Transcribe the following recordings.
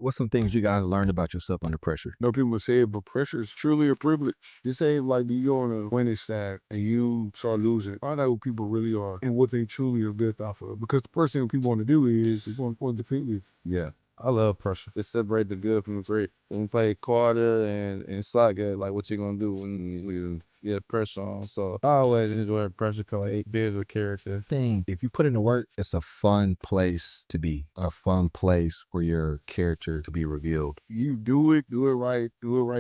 What's some things you guys learned about yourself under pressure? No, people say it, but pressure is truly a privilege. This ain't like you on a winning side and you start losing. Find out who people really are and what they truly are built off of. Because the first thing people want to do is want to defeat you. Yeah, I love pressure. It separates the good from the great. When we play quarter and soccer, like what you gonna do when you get pressure on? So I always enjoy pressure because it builds a character. If you put in the work, it's a fun place to be, a fun place for your character to be revealed. You do it right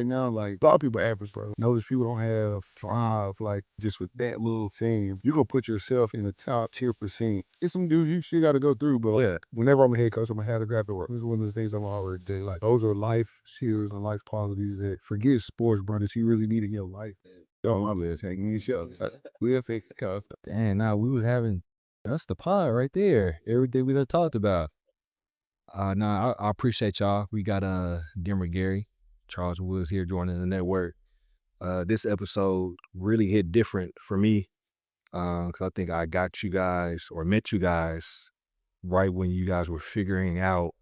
now. Like a lot of people average, bro. Notice people don't have drive, like just with that little thing. You gonna put yourself in the top tier percent. It's some dudes you still gotta go through, but yeah, whenever I'm a head coach, I'm gonna have to grab the work. This is one of the things I'm already doing. Like those are life skills and life qualities that forget sports, bro, that you really need in your life. Oh, my bad, taking you show. We'll fix the cost. Dang, now we was having, that's the pod right there. Everything we done talked about. I appreciate y'all. We got Demery Gary, Charles Woods here joining the network. This episode really hit different for me because I think I got you guys or met you guys right when you guys were figuring out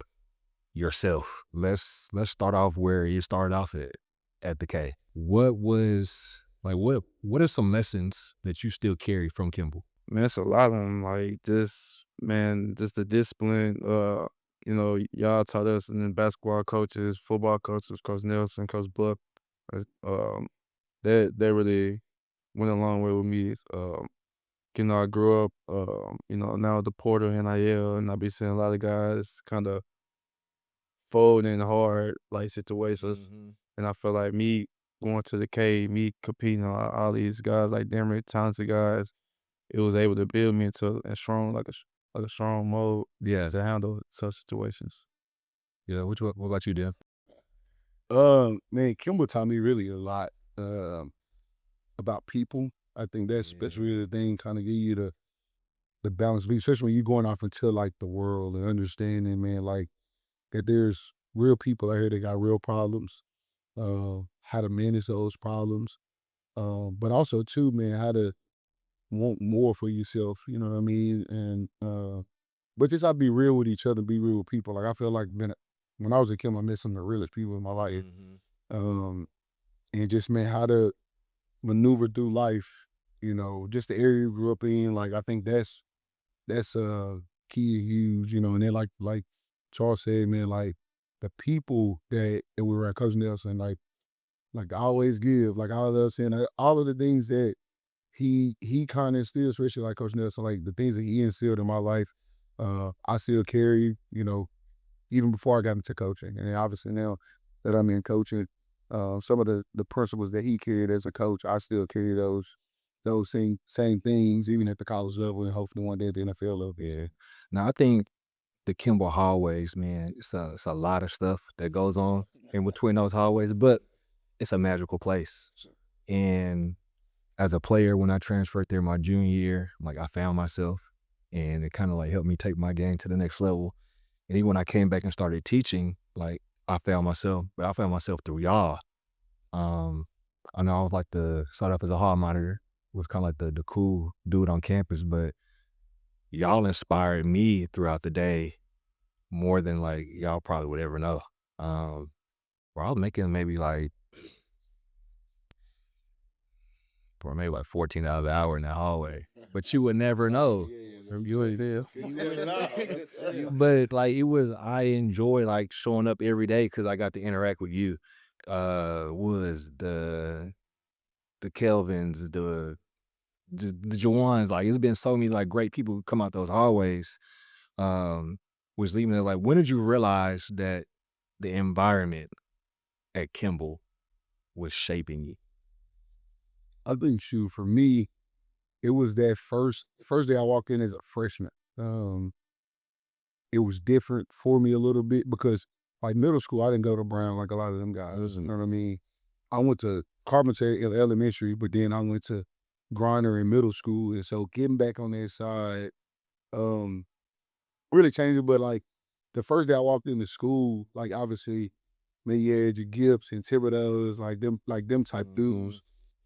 yourself. Let's start off where you started off at the K. What are some lessons that you still carry from Kimball? Man, it's a lot of them. Like just the discipline. Y'all taught us, and then basketball coaches, football coaches, Coach Nelson, Coach Buck. They really went a long way with me. I grew up, now the Porter NIL, and I be seeing a lot of guys kind of fold in hard like situations, and I feel like me going to the K, me competing on all these guys like Demery, talented guys, it was able to build me into a strong like a strong mode Yeah. to handle such situations. Yeah. What about you, Dan? Man, Kimball taught me really a lot about people. I think that's really the thing, kind of give you the balance, especially when you're going off into like the world and understanding, man, like that there's real people out here that got real problems, how to manage those problems, but also too, man, how to want more for yourself. You know what I mean? And but just how to be real with each other, be real with people. Like I feel like when I was a kid, I met some of the realest people in my life, and just man, how to maneuver through life. You know, just the area you grew up in. Like I think that's key and huge. You know, and then like Charles said, man, like the people that we were at Coach Nelson, like always give, like all of us and all of the things that he kind of instilled, especially like Coach Nelson, like the things that he instilled in my life, I still carry, you know, even before I got into coaching. And then obviously now that I'm in coaching, some of the principles that he carried as a coach, I still carry those same things, even at the college level and hopefully one day at the NFL level. Yeah. Now I think the Kimball hallways, man, it's a lot of stuff that goes on in between those hallways, but it's a magical place. And as a player, when I transferred there my junior year, like I found myself, and it kind of like helped me take my game to the next level. And even when I came back and started teaching, like I found myself through y'all. I know I was like started off as a hall monitor, was kind of like the cool dude on campus, but y'all inspired me throughout the day more than like y'all probably would ever know. Where I was making maybe like 14 out of the hour in that hallway, but you would never know. You would feel. But like I enjoy like showing up every day because I got to interact with you. Was the Kelvins, the Jawans, like it's been so many like great people who come out those hallways. Was leaving it like, when did you realize that the environment at Kimball was shaping you? I think for me, it was that first day I walked in as a freshman. It was different for me a little bit because like middle school, I didn't go to Brown like a lot of them guys. You know what I mean? I went to Carpenter Elementary, but then I went to Griner in middle school. And so getting back on that side, really changed it. But like the first day I walked into school, like obviously, man, you had your Gibbs and Thibodeau's, like them type dudes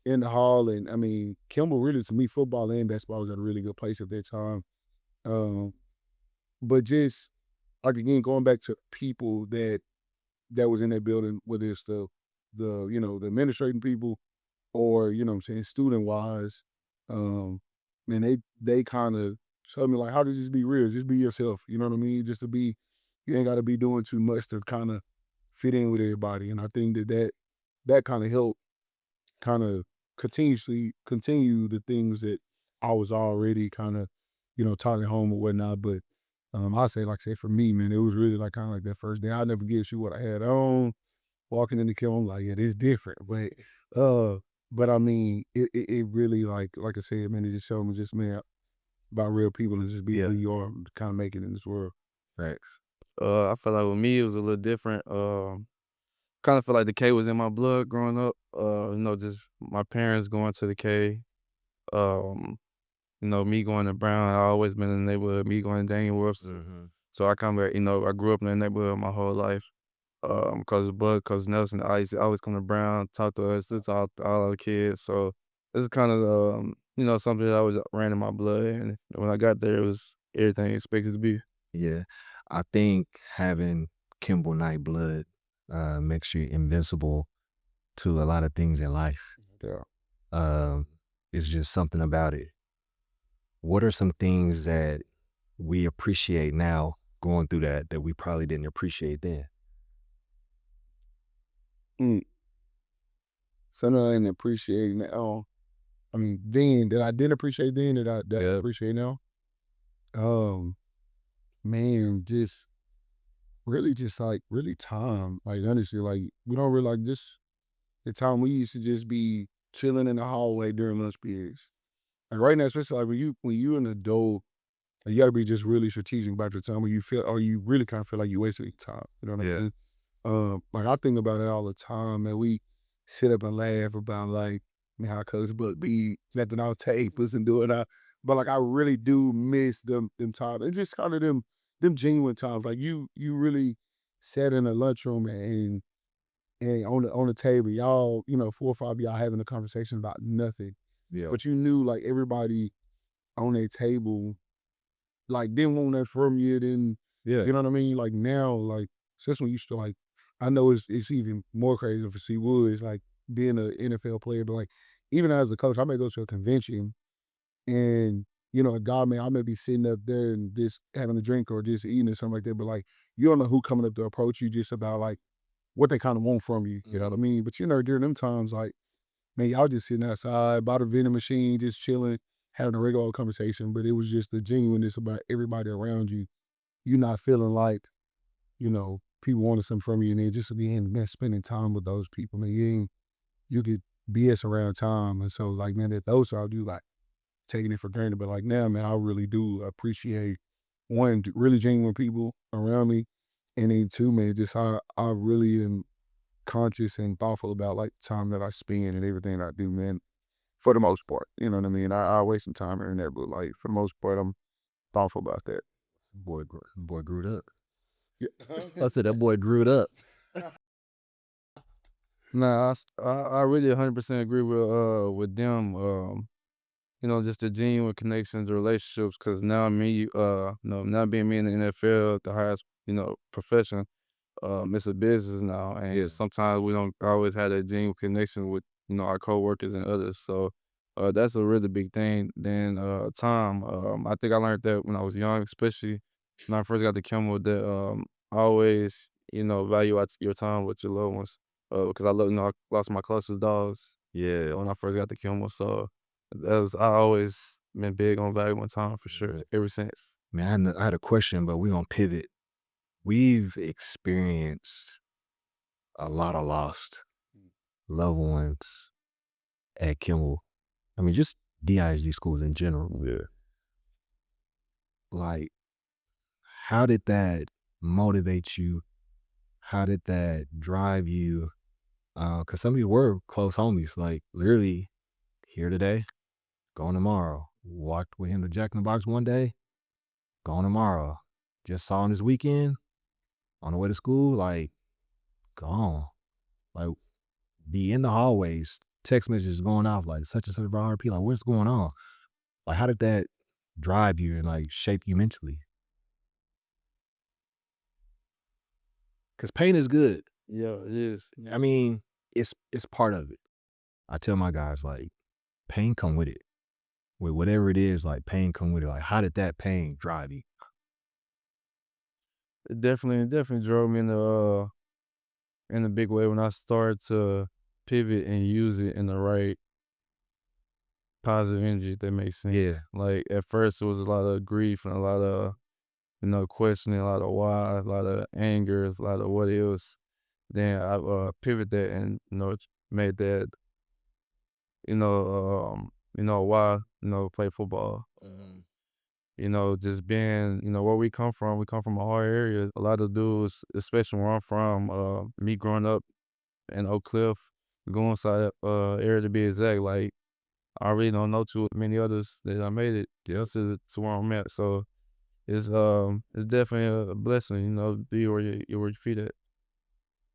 in the hall. And I mean, Kimball really, to me, football and basketball was at a really good place at that time. But just like again, going back to people that that was in that building, whether it's the the administrating people or you know what I'm saying, student wise, and they kind of showed me like how to just be real, just be yourself. You know what I mean? Just to be, you ain't got to be doing too much to kind of fit in with everybody. And I think that kind of helped kind of continuously continue the things that I was already kind of, taught at home or whatnot. But I say, like I say, for me, man, it was really like kind of like that first day. I'll never forget you what I had on, walking in the kiln. I'm like, yeah, this different. But I mean, it really like I said, man, it just showed me just man about real people and just be who you are, kind of make it in this world. Facts. I felt like with me, it was a little different. Kind of feel like the K was in my blood growing up. Just my parents going to the K. Um, me going to Brown. I always been in the neighborhood. Me going to Daniel Webster. Mm-hmm. So I kind of, I grew up in the neighborhood my whole life. Cause of Bud, cause Nelson, I used to always come to Brown, talk to us, to talk to all the kids. So this is kind of, something that I always ran in my blood. And when I got there, it was everything expected to be. Yeah, I think having Kimball Knight blood makes you invincible to a lot of things in life. Yeah. It's just something about it. What are some things that we appreciate now going through that we probably didn't appreciate then? Something I didn't appreciate now. I mean, then that I didn't appreciate then that I appreciate now. Man, just like really time. Like honestly, like we don't really like just the time we used to just be chilling in the hallway during lunch periods. Like right now, especially like when you an adult, like, you gotta be just really strategic about your time when you feel or you really kind of feel like you wasted your time. You know what I mean? Like I think about it all the time, man. We sit up and laugh about like how Coach Buck be letting out tapers and doing that. But like I really do miss them times. And just kind of them genuine times. Like you really sat in a lunchroom and on the table, y'all, 4 or 5 of y'all having a conversation about nothing. Yeah. But you knew like everybody on their table like didn't want that from you, then Yeah. you know what I mean? Like now, like since when you used to like I know it's even more crazy for C Woods, like being an NFL player, but like even as a coach, I may go to a convention and a guy man, I may be sitting up there and just having a drink or just eating or something like that, but like you don't know who coming up to approach you just about like what they kind of want from you. You know what I mean? But during them times, like, man, y'all just sitting outside by the vending machine, just chilling, having a regular old conversation. But it was just the genuineness about everybody around you. You not feeling like, people wanted something from you and then just again, man, spending time with those people. Man, you could BS around time. And so like, man, that those I do like taking it for granted. But like now, man, I really do appreciate one, really genuine people around me. And then two, man, just how I really am conscious and thoughtful about like the time that I spend and everything I do, man. For the most part, you know what I mean. I waste some time here and there, but like for the most part, I'm thoughtful about that. Boy grew up. Yeah. I said that boy grew up. Nah, I really 100% agree with them. Just the genuine connections, the relationships. Cause now now being me in the NFL, the highest, profession, it's a business now, and sometimes we don't always have that genuine connection with our coworkers and others. So that's a really big thing. Then time. I think I learned that when I was young, especially when I first got to Kimball, that always value out your time with your loved ones. Because I lost my closest dogs. Yeah, when I first got to Kimball, so I always been big on valuing time for sure ever since. Man, I had a question, but we gonna pivot. We've experienced a lot of lost loved ones at Kimball. I mean, just DISD schools in general. Yeah. Like, how did that motivate you? How did that drive you? Because some of you were close homies, like literally here today, gone tomorrow. Walked with him to Jack in the Box one day, gone tomorrow. Just saw him this weekend on the way to school, like gone. Like be in the hallways, text messages going off like such and such RP, like what's going on? Like how did that drive you and like shape you mentally? Cause pain is good. Yeah, it is. I mean, it's part of it. I tell my guys, like, pain come with it. With whatever it is, like, pain come with it. Like, how did that pain drive you? It definitely drove me in a big way when I started to pivot and use it in the right positive energy, if that makes sense. Yeah. Like, at first, it was a lot of grief and a lot of, questioning, a lot of why, a lot of anger, a lot of what else. Then I pivoted that and, made that, why, play football. Just being, where we come from a hard area. A lot of dudes, especially where I'm from, me growing up in Oak Cliff, going inside area to be exact, like, I really don't know too many others that I made it to where I'm at. So it's definitely a blessing, be where where your feet at.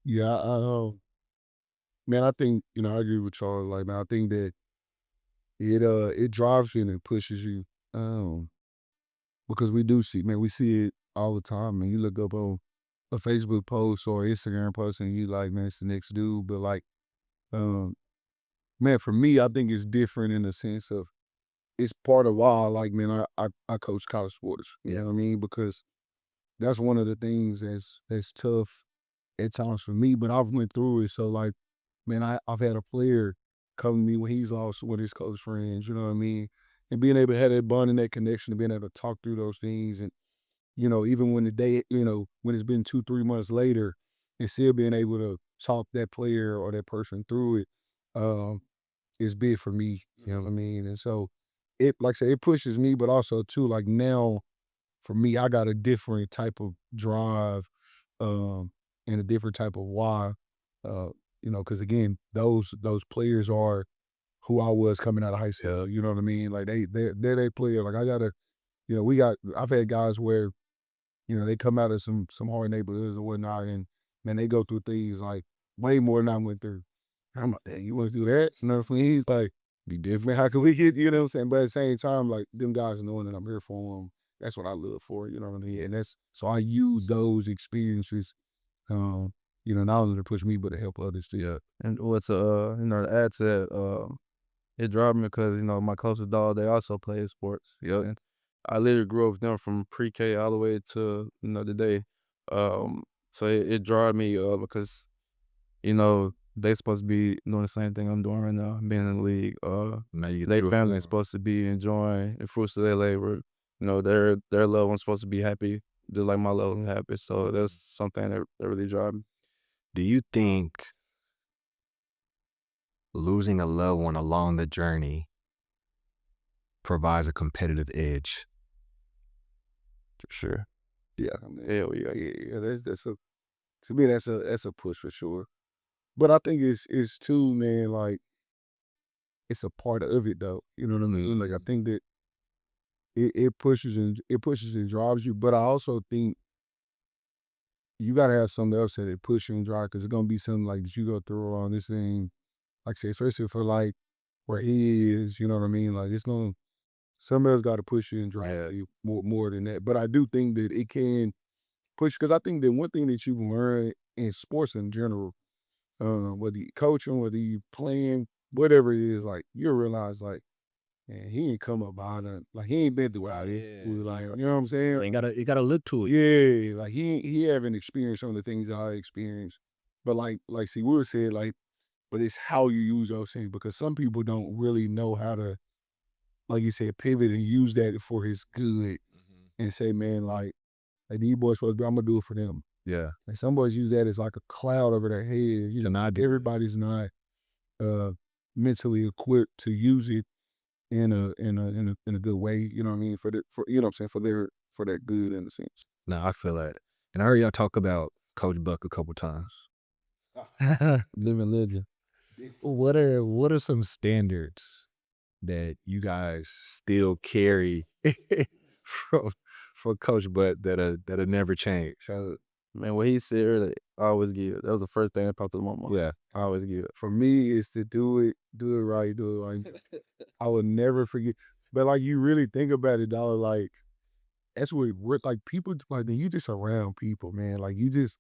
Yeah, man, I think, I agree with Charles. Like, man, I think that it drives you and it pushes you. Um, because we do see, man, we see it all the time. Man, you look up on a Facebook post or Instagram post and you like, man, it's the next dude. But like, um, man, for me, I think it's different in the sense of it's part of why, like, man, I coach college sports. You know what I mean? Because that's one of the things that's tough at times for me, but I've went through it. So like, man, I've had a player come to me when he's lost with his close friends, you know what I mean? And being able to have that bond and that connection and being able to talk through those things and, even when the day, when it's been 2, 3 months later and still being able to talk that player or that person through it, um, is big for me. You know what I mean? And so it, like I say, it pushes me, but also too, like now for me, I got a different type of drive, um, and a different type of why, uh, because again, those players are who I was coming out of high school. You know what I mean? Like they're they player. Like I gotta, I've had guys where, they come out of some hard neighborhoods and whatnot, and man, they go through things like way more than I went through. I'm like, dang, you want to do that? You know what I mean? He's like, be different. How can we get, you know what I'm saying? But at the same time, like them guys knowing that I'm here for them, that's what I live for, you know what I mean? And that's, so I use those experiences, not only to push me, but to help others too. Yeah. And what's to add to that, it drove me because, my closest dog, they also play sports. And I literally grew up with them from pre-K all the way to, today. So it drove me because, they supposed to be doing the same thing I'm doing right now, being in the league. Now you Their through it. family is supposed to be enjoying the fruits of their labor. Their loved one's supposed to be happy, just like my loved one happy. So that's something that really drive me. Do you think losing a loved one along the journey provides a competitive edge? For sure. Yeah, I mean, Hell yeah. yeah. That's a, to me, that's a push for sure. But I think it's too, man, like it's a part of it though. You know what I mean? Like I think that it pushes and drives you. But I also think you gotta have something else that it push you and drive because it's gonna be something like that you go through on this thing, like I say, especially for like where he is, you know what I mean? Like it's gonna something else gotta push you and drive you more than that. But I do think that it can push because I think that one thing that you learn in sports in general, whether you coaching, whether you playing, whatever it is, like you realize like, man, he ain't come up out of like he ain't been through what I did. Like, you know what I'm saying? You gotta look to it. Yeah, like he haven't experienced some of the things that I experienced. But like see Wood said, like, but it's how you use those things because some people don't really know how to, like you said, pivot and use that for his good and say, man, like these boys supposed to be, I'm gonna do it for them. Yeah. Like some boys use that as like a cloud over their head. To not do- Everybody's not uh mentally equipped to use it in a good way, you know what I mean? For you know what I'm saying, for their good in a sense. No, I feel that. And I heard y'all talk about Coach Buck a couple times. Living legend. What are some standards that you guys still carry from Coach Buck that'll never change? Man, what he said earlier, I always give it. That was the first thing that popped up in my mind. Yeah. I always give it. For me, is to do it right, do it right. I will never forget. But like you really think about it, dog, like that's what we're like people like you just around people, man. Like you just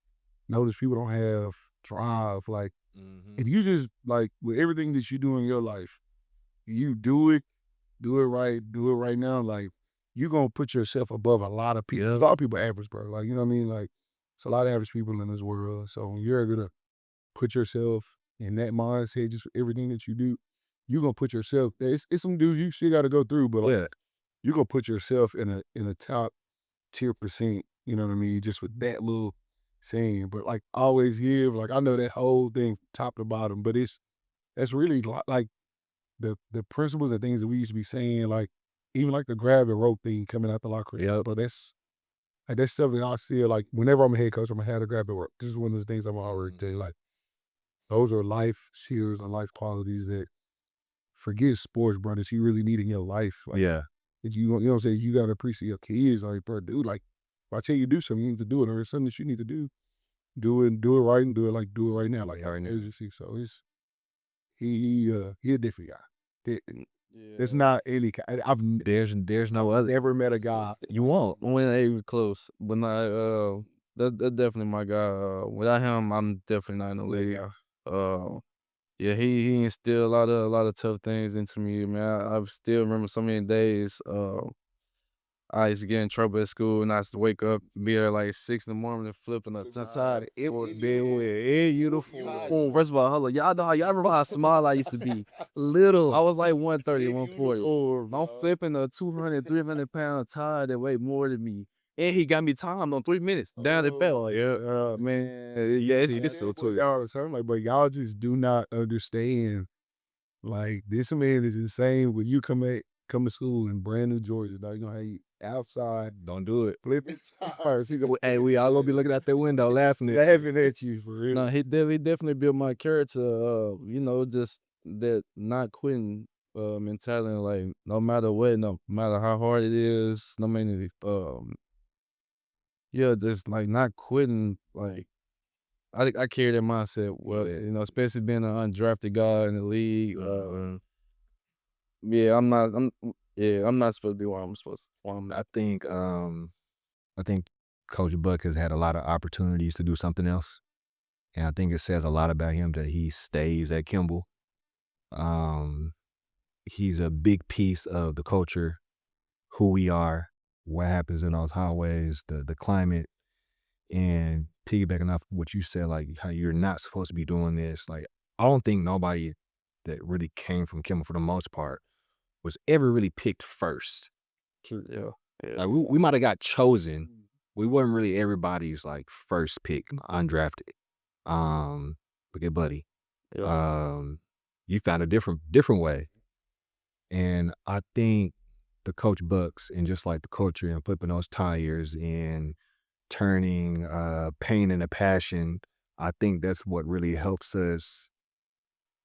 notice people don't have drive. Like, Mhm. if you just, like, with everything that you do in your life, you do it right now, like, you're gonna put yourself above a lot of people. A Yep. lot of people average, bro. Like, you know what I mean? Like, it's a lot of average people in this world. So when you're gonna put yourself in that mindset, just for everything that you do, you're gonna put yourself. It's some dudes you still got to go through, but like, Yeah. you're gonna put yourself in a top tier percent. You know what I mean? Just with that little saying. But like, always give. Like, I know that whole thing top to bottom, but that's really like the principles and things that we used to be saying. Like, even like the grab and rope thing coming out the locker room. Yep. But that's something I see. Like, whenever I'm a head coach, I'm gonna have to grab and rope. This is one of the things I'm already tell you. Like, those are life skills and life qualities that, forget sports, bro, that you really need in your life. Like, Yeah. if you know what I'm saying, you gotta appreciate your kids. Like, bro, dude, like, if I tell you to do something, you need to do it. Or it's something that you need to do it right, and do it right now. Like, Yeah, right now. urgency. So he a different guy. It's Yeah. not any kind. There's no other. Never met a guy. You won't. We ain't even close, but not, that's definitely my guy. Without him, I'm definitely not in the league. Yeah, he instilled a lot of tough things into me, man. I still remember so many days. I used to get in trouble at school, and I used to wake up, be there like 6 in the morning, flipping up. I'm tired. It was bed with air uniform. First of all, hold on, y'all remember how small I used to be? Little. I was like 130, 140. I'm flipping a 200, 300 pound tire that weighed more than me. And he got me timed on 3 minutes. Down the bell. Like, yeah, man. Yeah, it's so too. Y'all the same. Like, but y'all just do not understand. Like, this man is insane. When you come to school in brand new Georgia, dog, you gonna have you outside Don't do it. flipping tires. He gonna Hey, we all gonna be looking out that window laughing at. laughing at you for real. No, he definitely built my character. Just that not quitting mentality. Like, no matter what, no matter how hard it is, no matter yeah, just like not quitting. Like, I carry that mindset. Well, especially being an undrafted guy in the league. Yeah, I'm not supposed to be where I'm supposed. Where I'm I not. think Coach Buck has had a lot of opportunities to do something else. And I think it says a lot about him that he stays at Kimball. Um, he's a big piece of the culture, who we are, what happens in those hallways, the climate, and piggybacking off what you said, like how you're not supposed to be doing this. Like, I don't think nobody that really came from Kimball for the most part was ever really picked first. Yeah, yeah. Like, we might have got chosen. We wasn't really everybody's like first pick, undrafted. Look at Buddy. Yeah. You found a different way. And I think the Coach Bucks and just like the culture and flipping those tires and turning pain into passion, I think that's what really helps us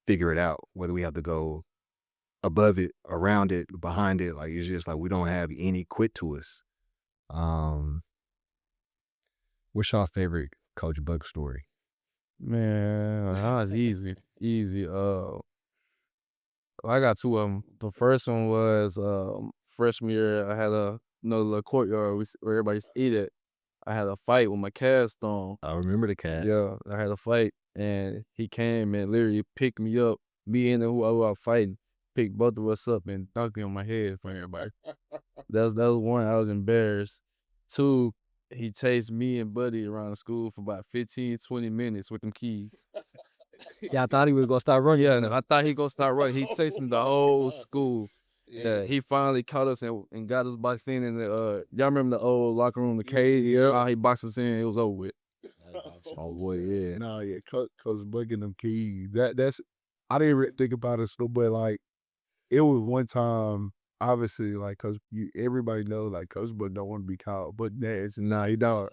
figure it out, whether we have to go above it, around it, behind it. Like, it's just like we don't have any quit to us. What's your favorite Coach Buck story? Man, that was easy, easy. I got two of them. The first one was freshman year. I had a little courtyard where everybody used to eat at. I had a fight with my cast on. I remember the cat. Yeah, I had a fight, and he came and literally picked me up. Me and who I was fighting, picked both of us up and dunked me on my head for everybody. That was one. I was embarrassed. Two, he chased me and Buddy around the school for about 15, 20 minutes with them keys. Yeah, I thought he was gonna start running. Yeah, and I thought he gonna start running. He chased me the whole school. Yeah, he finally caught us and got us boxed in the y'all remember the old locker room, the cage? Yeah. How he boxed us in, it was over with. Oh boy, yeah. Nah, yeah, Coach Buck and them keys. That's I didn't really think about it, so, but like, it was one time, obviously, like, cause everybody knows, like, Coach Buck don't want to be called Buck Nasty. Nah, he don't.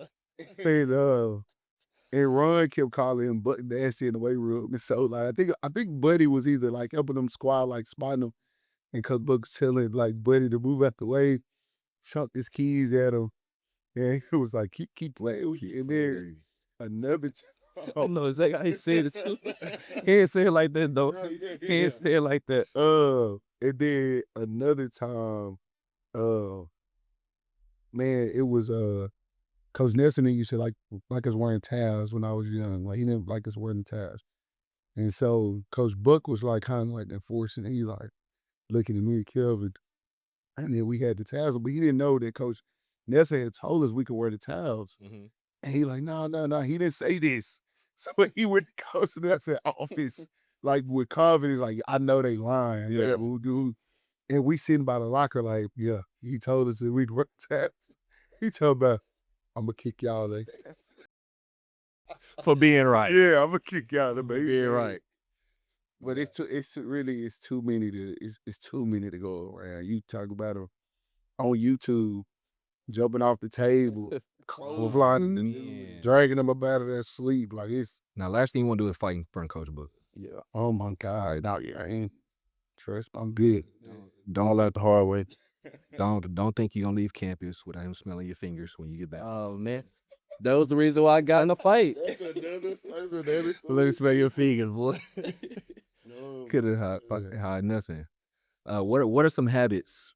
And Ron kept calling him Buck Nasty in the weight room. And so, like, I think Buddy was either like helping them squad, like spotting him, and Coach Buck's telling like Buddy to move out the way, chucked his keys at him, and he was like, keep playing with you. And then another time, I know exactly how he said it too. He ain't say it like that though. He ain't say it like that. and then another time, man, it was Coach Nelson used to like us wearing ties when I was young. Like he didn't like us wearing the ties. And so Coach Buck was like kind of like enforcing. He like looking at me and Kelvin, and then we had the towels, but he didn't know that Coach Nelson had told us we could wear the towels. Mm-hmm. And he like, no, he didn't say this. So he went to Coach Nelson's office, like with confidence, like, I know they lying. Yeah, we'll do. And we sitting by the locker, like, yeah, he told us that we'd wear the towels. He told about, I'm gonna kick y'all like For being right. yeah, I'm gonna kick y'all. For being right. But it's too many to go around. You talk about them on YouTube, jumping off the table, flying, dragging them up out of their sleep. Like it's Now, last thing you want to do is fight in front of Coach Book. yeah. Oh my God. Now I ain't trust. I'm good. Don't let the hard way. Don't think you're gonna leave campus without him smelling your fingers when you get back. Oh man, that was the reason why I got in a fight. That's another. Let me smell your fingers, boy. Could have hide nothing. What are some habits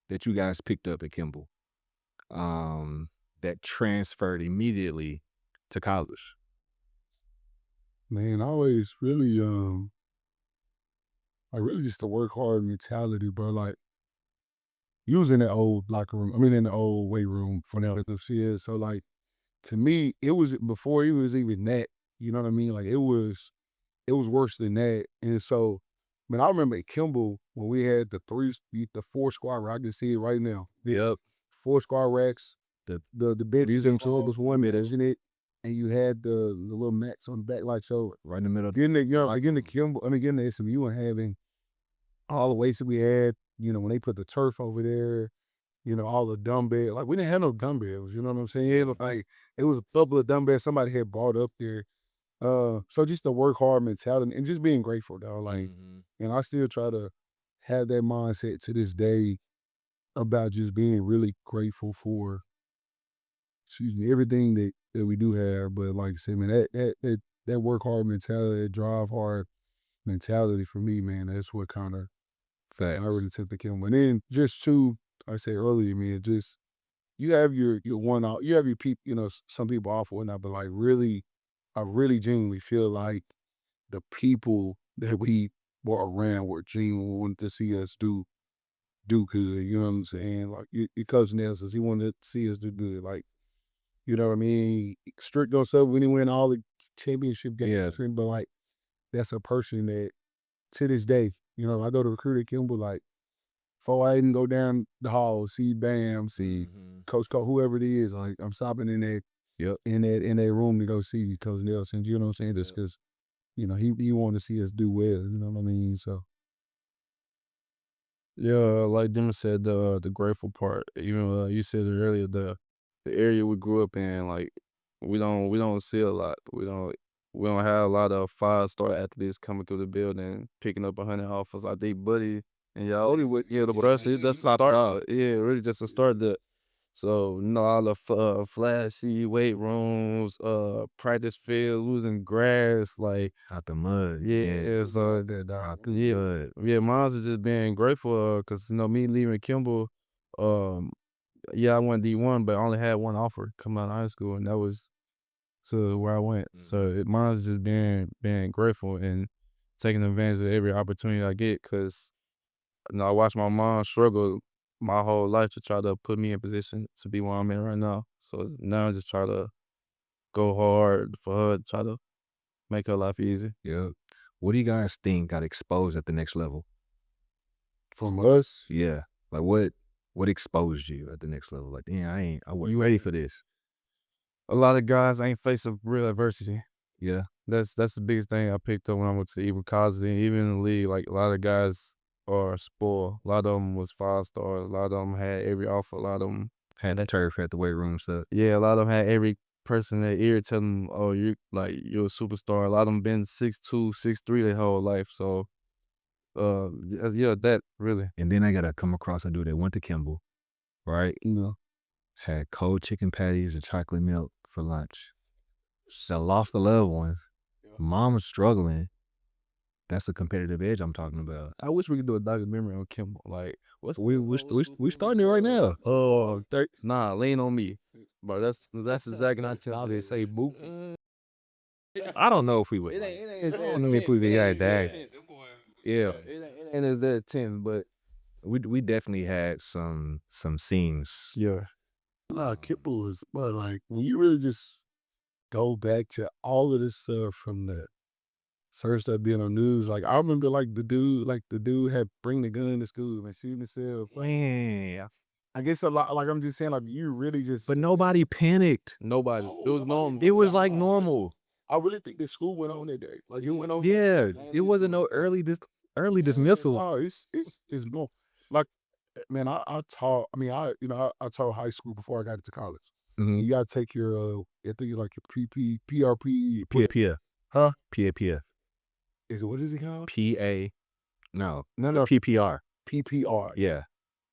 that you guys picked up at Kimball that transferred immediately to college? Man, always really like really just the work hard mentality, bro. Like you was in the old locker room. I mean in the old weight room for now that years. So like to me, it was before it was even that. You know what I mean? Like it was worse than that. And so, man, I remember at Kimball when we had the 4 squad rack. I can see it right now. Yep. 4 squad racks. The bed using was 1 minute, isn't it? And you had the little mats on the back, like so. right in the middle. Getting the Kimball, getting the SMU and having all the weights that we had. You know, when they put the turf over there. You know, all the dumbbells. Like, we didn't have no dumbbells, you know what I'm saying? Like, it was a couple of dumbbells somebody had brought up there. So just the work hard mentality and just being grateful, dog. Like, and I still try to have that mindset to this day about just being really grateful for, everything that we do have. But like I said, man, that work hard mentality, that drive hard mentality for me, man, that's what kind of I really took the kill. And then just to, I said earlier, man, just you have your one out, you have your people, some people off or whatnot, but like really, I really genuinely feel like the people that we were around were genuine, wanted to see us do good. You know what I'm saying? Like your coach Nelson, he wanted to see us do good. Like, you know what I mean? Strict on stuff when he win all the championship games. Yeah. But like, that's a person that to this day, I go to recruit at Kimball, like, before I even go down the hall, see Bam, see Coach Cole, whoever it is, like I'm stopping in that in that room to go see Coach Nelson. You know what I'm saying? Just because, he wanted to see us do well. You know what I mean? So Yeah, like Demery said, the grateful part. Even you said it earlier, the area we grew up in, like we don't see a lot. We don't have a lot of 5-star athletes coming through the building, picking up 100 offers. I think Buddy and y'all only with the brush. That's not start out. Yeah, really just to start the. So all the flashy weight rooms, practice field, losing grass, like Out the mud. yeah. So mine's just being grateful because me leaving Kimball, I went D1, but I only had one offer coming out of high school, and that was to where I went. So mine's just being grateful and taking advantage of every opportunity I get because I watched my mom struggle my whole life to try to put me in position to be where I'm in right now. So now I just try to go hard for her to try to make her life easy. Yeah. What do you guys think got exposed at the next level? from us, Yeah. Like what exposed you at the next level? Like, damn, I wasn't ready for this. A lot of guys ain't facing real adversity. Yeah. That's the biggest thing I picked up when I went to even college and even in the league. Like a lot of guys are spoiled. A lot of them was 5 stars. A lot of them had every offer. A lot of them Had that turf at the weight room stuff. a lot of them had every person in their ear telling them, "Oh, you're a superstar." A lot of them been 6'2", 6'3" their whole life. So, that really. And then I gotta come across a dude that went to Kimball, right? Had cold chicken patties and chocolate milk for lunch. So lost a loved one. Mom was struggling. That's a competitive edge I'm talking about. I wish we could do a documentary on Kimball. Like, We starting it right now. nah, lean on me. Bro, that's exactly not how they say boop. I don't know if we would. It ain't I don't know if we got that. Yeah, It ain't as that intense, but we definitely had some scenes. Yeah. Kimball is, but like when you really just go back to all of this stuff from the search that being on news, like I remember like the dude had bring the gun to school and shoot himself. Man, I guess a lot, like I'm just saying, like you really just. but nobody panicked. Nobody. It was normal. It was like normal. I really think the school went on that day. Like it went on. Yeah, it wasn't no early dismissal. No, it's more like, man. I taught. I mean, I taught high school before I got into college. Mhm. You gotta take your I think it's like your PRP. PA. Huh? PA. Is it, what is it called? PA. No. No. PPR. PPR. Yeah.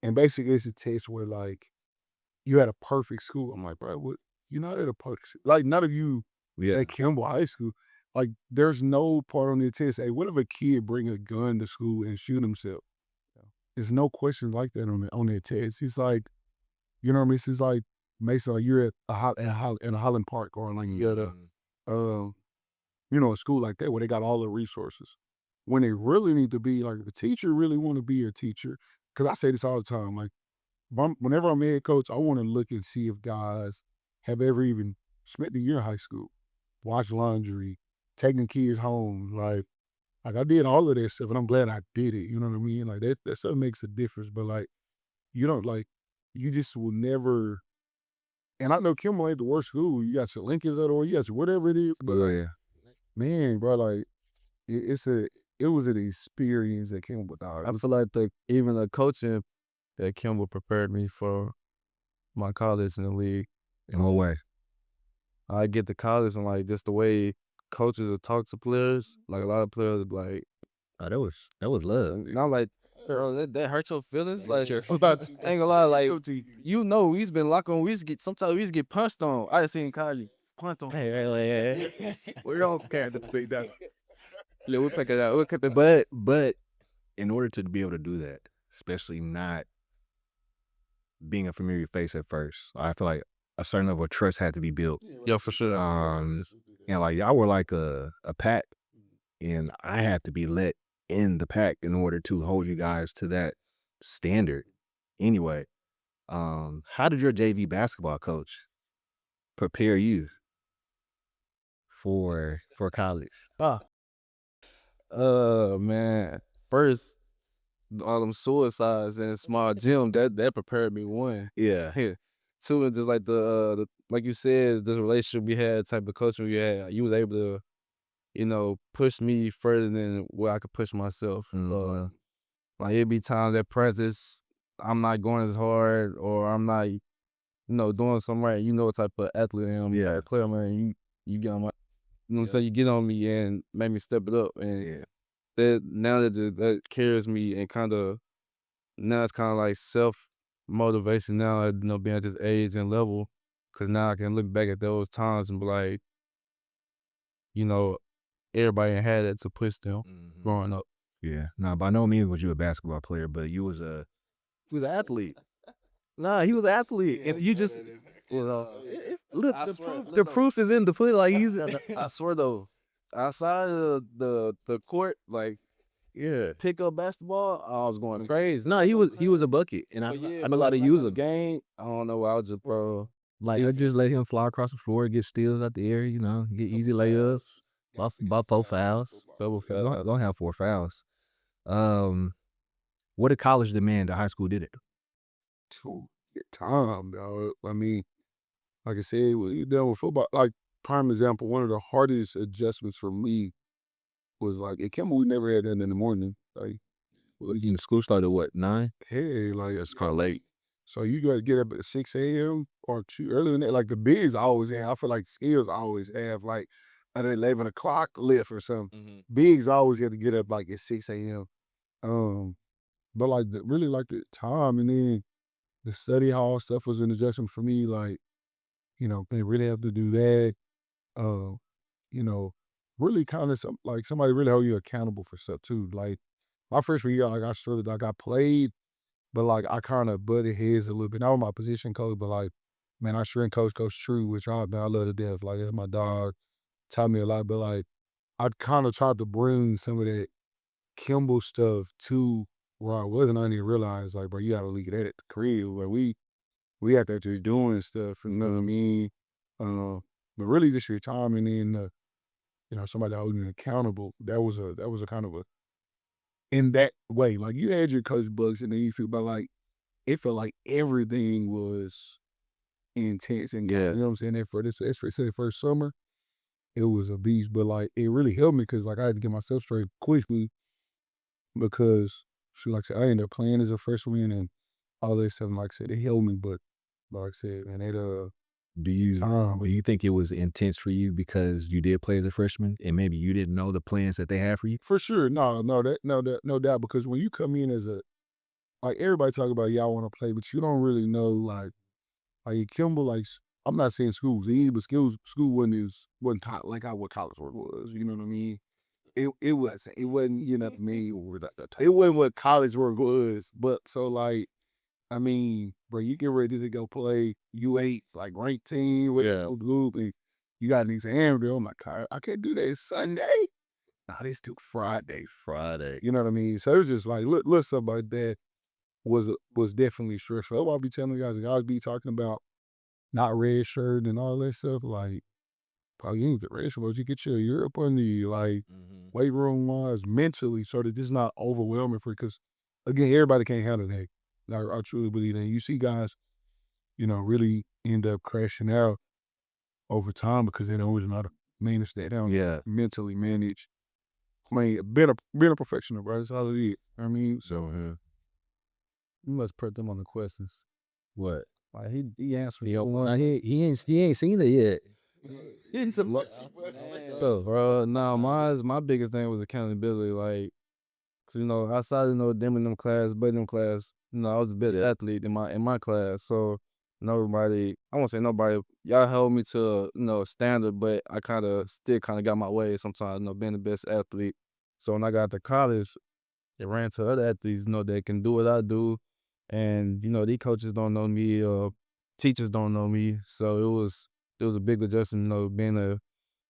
And basically, it's a test where like you had a perfect school. I'm like, bro, what? You're not at a perfect school. Like none of you Yeah. at Kimball High School. Like there's no part on the test. Hey, what if a kid bring a gun to school and shoot himself? There's no question like that on that test. It's like, you know what I mean? It's like Mason, like you're at in a Holland Park or like you're at a school like that where they got all the resources. When they really need to be, like, if a teacher really want to be a teacher, because I say this all the time, like, whenever I'm a head coach, I want to look and see if guys have ever even spent the year in high school, watched laundry, taking kids home, like I did all of that stuff, and I'm glad I did it. You know what I mean? Like that stuff makes a difference. But like, you don't like, you just will never. And I know Kimball ain't the worst school. You got your Lincolns at all, you got your whatever it is. But like, man, bro, like it was an experience that came with dog. I feel like even the coaching that Kimball prepared me for my college in the league. In what way? I get to college and like just the way coaches will talk to players. Like a lot of players like, Oh, that was love. not like, bro, that hurt your feelings. Like, I was about to- ain't gonna lie, like, Guilty. you know, we used been locked on. Sometimes we used to get punched on. I just seen Kylie punched on. Hey. We don't care to big that. Yeah, we'll pick it out. We'll keep it. But in order to be able to do that, especially not being a familiar face at first, I feel like a certain level of trust had to be built. Yeah, for sure. And like y'all were like a pack, and I had to be let in the pack in order to hold you guys to that standard. Anyway, how did your JV basketball coach prepare you for college? Man, first all them suicides in a small gym that prepared me. One, Yeah. here. Two, is just like the like you said, this relationship we had, type of culture we had. You was able to, push me further than where I could push myself. Mhm. Like it'd be times at practice, I'm not going as hard, or I'm not, doing something right. You know what type of athlete I am, Yeah. type of player, man. You get on my, so you get on me and make me step it up, and that carries me, and now it's kind of like self motivation now, being at this age and level, because now I can look back at those times and be like, everybody ain't had that to push them growing up. Yeah. Now, by no means was you a basketball player, but you was an athlete. Nah, he was an athlete, and you just look. The proof is in the pudding. Like he's. I swear though, outside of the court, like pick up basketball, I was going crazy. No, he was a bucket, and I know how to use him. Game, I don't know. I was just Like I just let him fly across the floor, get steals out the air. Get easy layups. Lost about 4 fouls. double fast. Don't have 4 fouls. What did college demand that high school did it? Time, dog. I mean, like I said, we done with football. Like, prime example, one of the hardest adjustments for me was like at Kimball, we never had that in the morning. Like, School started at what, 9? hey, like It's kind of late. so you got to get up at 6 a.m. or earlier than that. Like the bigs always have. I feel like skills always have like an 11 o'clock lift or something. Bigs always had to get up like at 6 a.m. But like really like the time, and then the study hall stuff was an adjustment for me. Like, they really have to do that. You know, really kind of like somebody really hold you accountable for stuff too. Like my freshman year, like I struggled. Like I played, but like I kind of butted heads a little bit. Not with my position coach, but like man, our strength coach, Coach True, which I love to death. Like, that's my dog. Taught me a lot, but like, I kind of tried to bring some of that Kimball stuff to where I wasn't. I didn't realize, like, bro, you gotta leave that at the crib. Where we out there just doing stuff, you know what I mean? But really just your time and then somebody holding you accountable. That was a kind of a in that way. Like you had your coach bucks and then you feel but like it felt like everything was intense and you know what I'm saying? That for this say first summer, it was a beast. But like it really helped me because like I had to get myself straight quickly because like I said, I ended up playing as a freshman and all this stuff. Like I said, it helped me, but like I said, man, it Do you think it was intense for you because you did play as a freshman and maybe you didn't know the plans that they had for you? for sure, no doubt. Because when you come in as a like everybody talk about y'all want to play, but you don't really know like Kimball. Like I'm not saying school was easy, but school wasn't like how what college work was. You know what I mean? It wasn't you know what I mean. It wasn't what college work was, but so like I mean, bro, you get ready to go play U8 like ranked team with Yeah. no group, and you got an exam. I'm like, I can't do that. It's Sunday. Nah, this still Friday. Friday. You know what I mean? So it was just like little stuff like that was definitely stressful. That's why I be telling you guys, y'all be talking about not red shirt and all that stuff. Like, probably you need the red shirt, but you get your Europe under you, like weight room wise, mentally, so that it's not overwhelming for because again, everybody can't handle that. I truly believe that. You see guys, really end up crashing out over time because they don't really know how to manage that. They don't Yeah. mentally manage. I mean, being a professional, bro, that's all it is. You know what I mean? So You must put them on the questions. What? Like he answered. He ain't seen it yet. So, bro, now my biggest thing was accountability. Like, 'cause, outside of them in them class, but in them class, I was the best athlete in my class. So nobody, I won't say nobody, y'all held me to a standard, but I still got my way sometimes. Being the best athlete. So when I got to college, it ran to other athletes, that can do what I do, and these coaches don't know me, teachers don't know me. So it was a big adjustment, being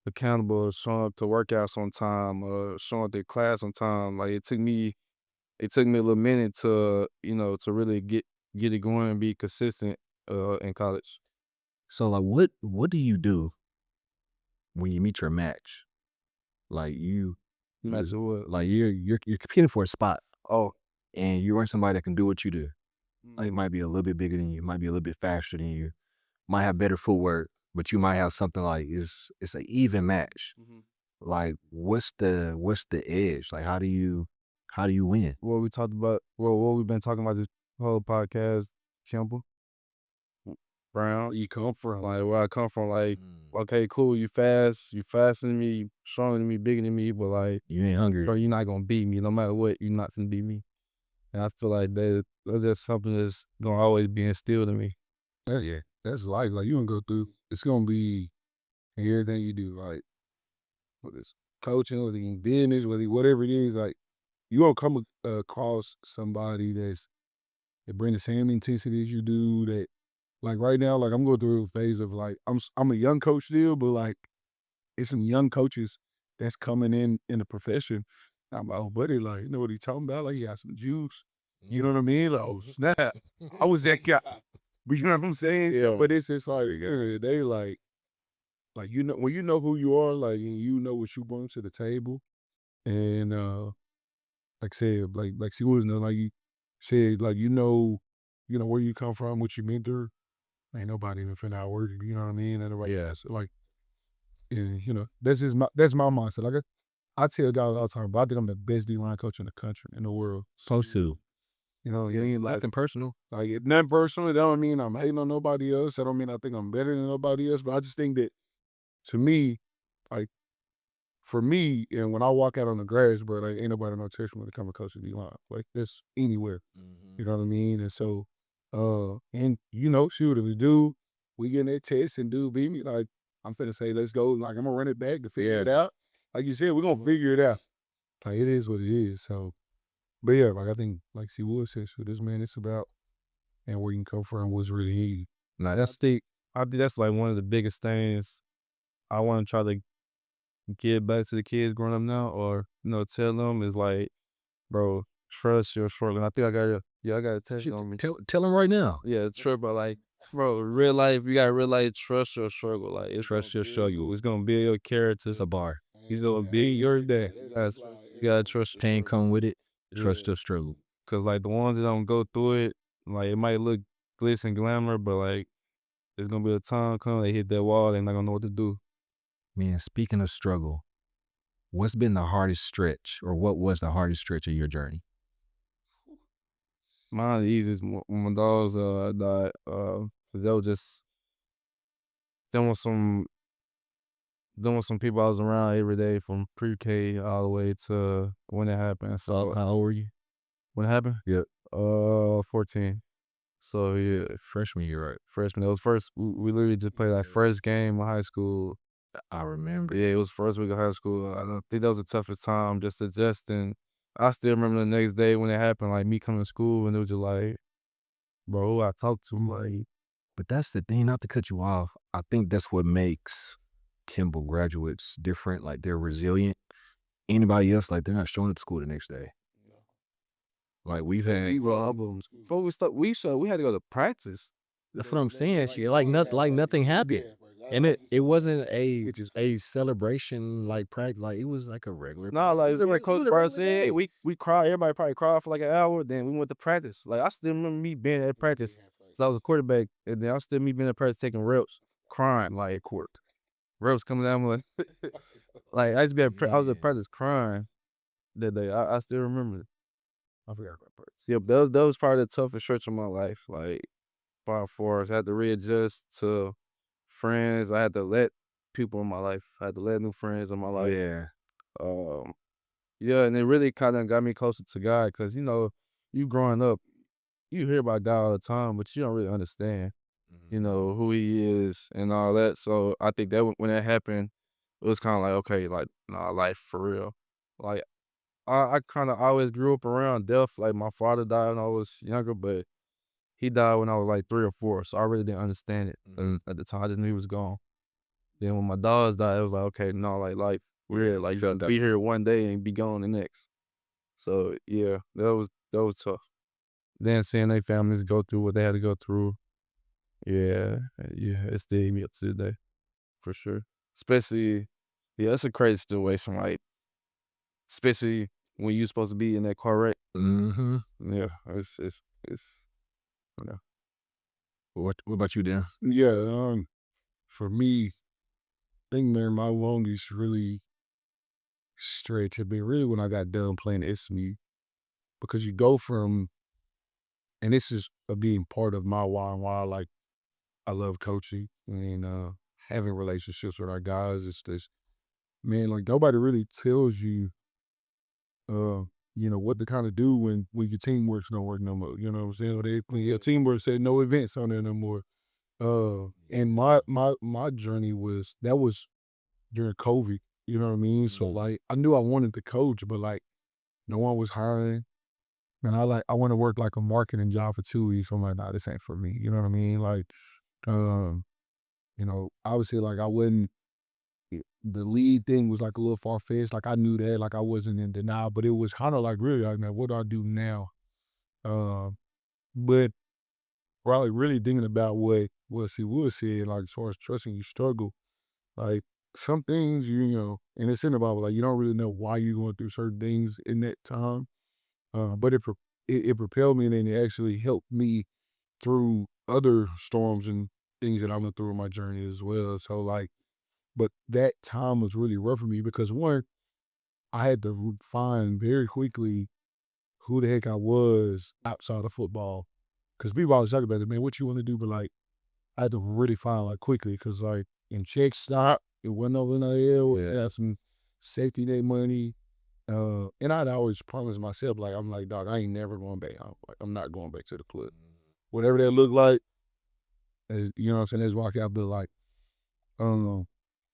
accountable, showing up to workouts on time, showing up to class on time. Like it took me a little minute to really get it going and be consistent in college. So like what do you do when you meet your match? Like you Match of what? like you're competing for a spot Oh, and you want somebody that can do what you do. Like might be a little bit bigger than you, might be a little bit faster than you, might have better footwork, but you might have something like it's an even match. Like what's the edge? Like how do you win? what we talked about, what we've been talking about this whole podcast, Kimball, Brown, you come from. like where I come from, like, okay, cool, you fast, you faster than me, you stronger than me, bigger than me, but like, You ain't hungry. bro, you're not gonna beat me no matter what. You're not gonna beat me, and I feel like that's just something that's gonna always be instilled in me. Yeah, that's life. Like you gonna go through. It's gonna be in everything you do. Like whether it's coaching, whether it's business, whatever it is. Like you gonna come across somebody that bring the same intensity as you do. That like right now, like I'm going through a phase of like I'm a young coach still, but like it's some young coaches that's coming in the profession. I'm like, oh buddy, like you know what he talking about? Like he got some juice. You know what I mean? Like oh snap, I was that guy. But you know what I'm saying? So, Yeah. but it's just like at the end of the day, like when you know who you are, like and you know what you bring to the table, and like I said, like she was like you said, like where you come from, what you been through. Ain't nobody even finna outwork you. You know what I mean? And nobody else. Like, and that's my mindset. Like I tell guys all the time, but I think I'm the best D-line coach in the country, in the world. Supposed to. It ain't like Nothing personal. Like, if nothing personal, that don't mean I'm hating on nobody else. That don't mean I think I'm better than nobody else. But I just think that, to me, like, for me, and when I walk out on the grass, bro, like, ain't nobody no touch me when it comes to coaching D-line. Like, that's anywhere. You know what I mean? And so, and, shoot, if we do, we get in that test and do beat me, like, I'm finna say, let's go. Like, I'm gonna run it back to figure it out. Like you said, we're gonna figure it out. Like, it is what it is. So, but yeah, like, I think, like C. Wood said, so this man, it's about and where you can come from was really easy. Now that's the I think that's like one of the biggest things I want to try to give back to the kids growing up now, or tell them is like, bro, trust your struggle. I think I got a text Shit, on me. tell him right now. Yeah, trust, but like, bro, real life, you gotta realize trust your struggle. Like, Trust your struggle. it's gonna build your character. It's a bar. It's gonna build your day. You gotta trust your Pain come with it. Trust Yeah. your struggle. Cause like the ones that don't go through it, like it might look glitz and glamour, but like there's gonna be a time come they hit that wall, they're not gonna know what to do. Man, speaking of struggle, what's been the hardest stretch, or what was the hardest stretch of your journey? Mine the easiest when my dogs died. 'Cause they were just them was some people I was around every day from pre-K all the way to when it happened. So How old were you? when it happened, Yep. 14. So yeah, Freshman year, right? freshman. It was first. We literally just played like first game of high school. I remember. Yeah, it was first week of high school. I don't think that was the toughest time, just adjusting. I still remember the next day when it happened, like me coming to school and it was just like, bro, who I talked to, like, But that's the thing, not to cut you off. I think that's what makes Kimball graduates different. Like, they're resilient. Anybody else, like, they're not showing up to school the next day. Like, we've had. bro, we had to go to practice. That's what I'm saying. Shit, like nothing happened, and it wasn't a celebration like practice. Like it was like a regular. Nah, like it was like Coach a Burr regular said, day. we cried. Everybody probably cried for like an hour. Then we went to practice. Like I still remember me being at practice, cause I was a quarterback, and then I still me being at practice taking reps, crying like reps coming down like, like I used to be I was at practice crying that day. I still remember it. I forgot about practice. Yeah, but that was probably the toughest stretch of my life. Like 5 4, I had to readjust to friends. I had to let people in my life. I had to let new friends in my life. Yeah. Um, yeah, and it really kind of got me closer to God because, you growing up, you hear about God all the time, but you don't really understand, who he is and all that. So I think that when that happened, it was kind of like, okay, like, nah, life for real. Like, I kind of always grew up around death. Like, my father died when I was younger, but he died when I was like 3 or 4, so I really didn't understand it at the time. I just knew he was gone. Then when my dogs died, it was like, okay, no, like life, we're like be here one day and be gone the next. So yeah, that was tough. Then seeing their families go through what they had to go through, yeah, it stayed me up to today, for sure. Especially, yeah, it's a crazy situation, like especially when you're supposed to be in that car wreck. Mm-hmm. Yeah, it's you know. What about you, Dan? Yeah, for me, I think man, my longest really stretch had been really when I got done playing SMU because you go from, and this is a being part of my why and why like I love coaching and having relationships with our guys. It's this man, like nobody really tells you, what to kind of do when your teamwork's don't work no more. You know what I'm saying? When your teamwork said no events on there no more. And my journey was during COVID. You know what I mean? So like I knew I wanted to coach, but like no one was hiring. And I want to work like a marketing job for 2 weeks. I'm like, nah, this ain't for me. You know what I mean? Like, um, obviously like I wasn't the lead thing was like a little far fetched. Like I knew that, like I wasn't in denial, but it was kind of like really like, man, what do I do now? But probably really thinking about what she would say, like as far as trusting your struggle, like some things and it's in the Bible, like you don't really know why you're going through certain things in that time. But it propelled me and then it actually helped me through other storms and things that I went through in my journey as well. So like, but that time was really rough for me because one, I had to find very quickly who the heck I was outside of football. Cause people always talk about it, man, what you want to do? But like, I had to really find like quickly. Cause like in check stop, it went over in the Yeah. had some safety net money. And I'd always promised myself, like, I'm like, dog, I ain't never going back. I'm not going back to the club. Whatever that looked like, as you know what I'm saying, that's walk out. But like, um,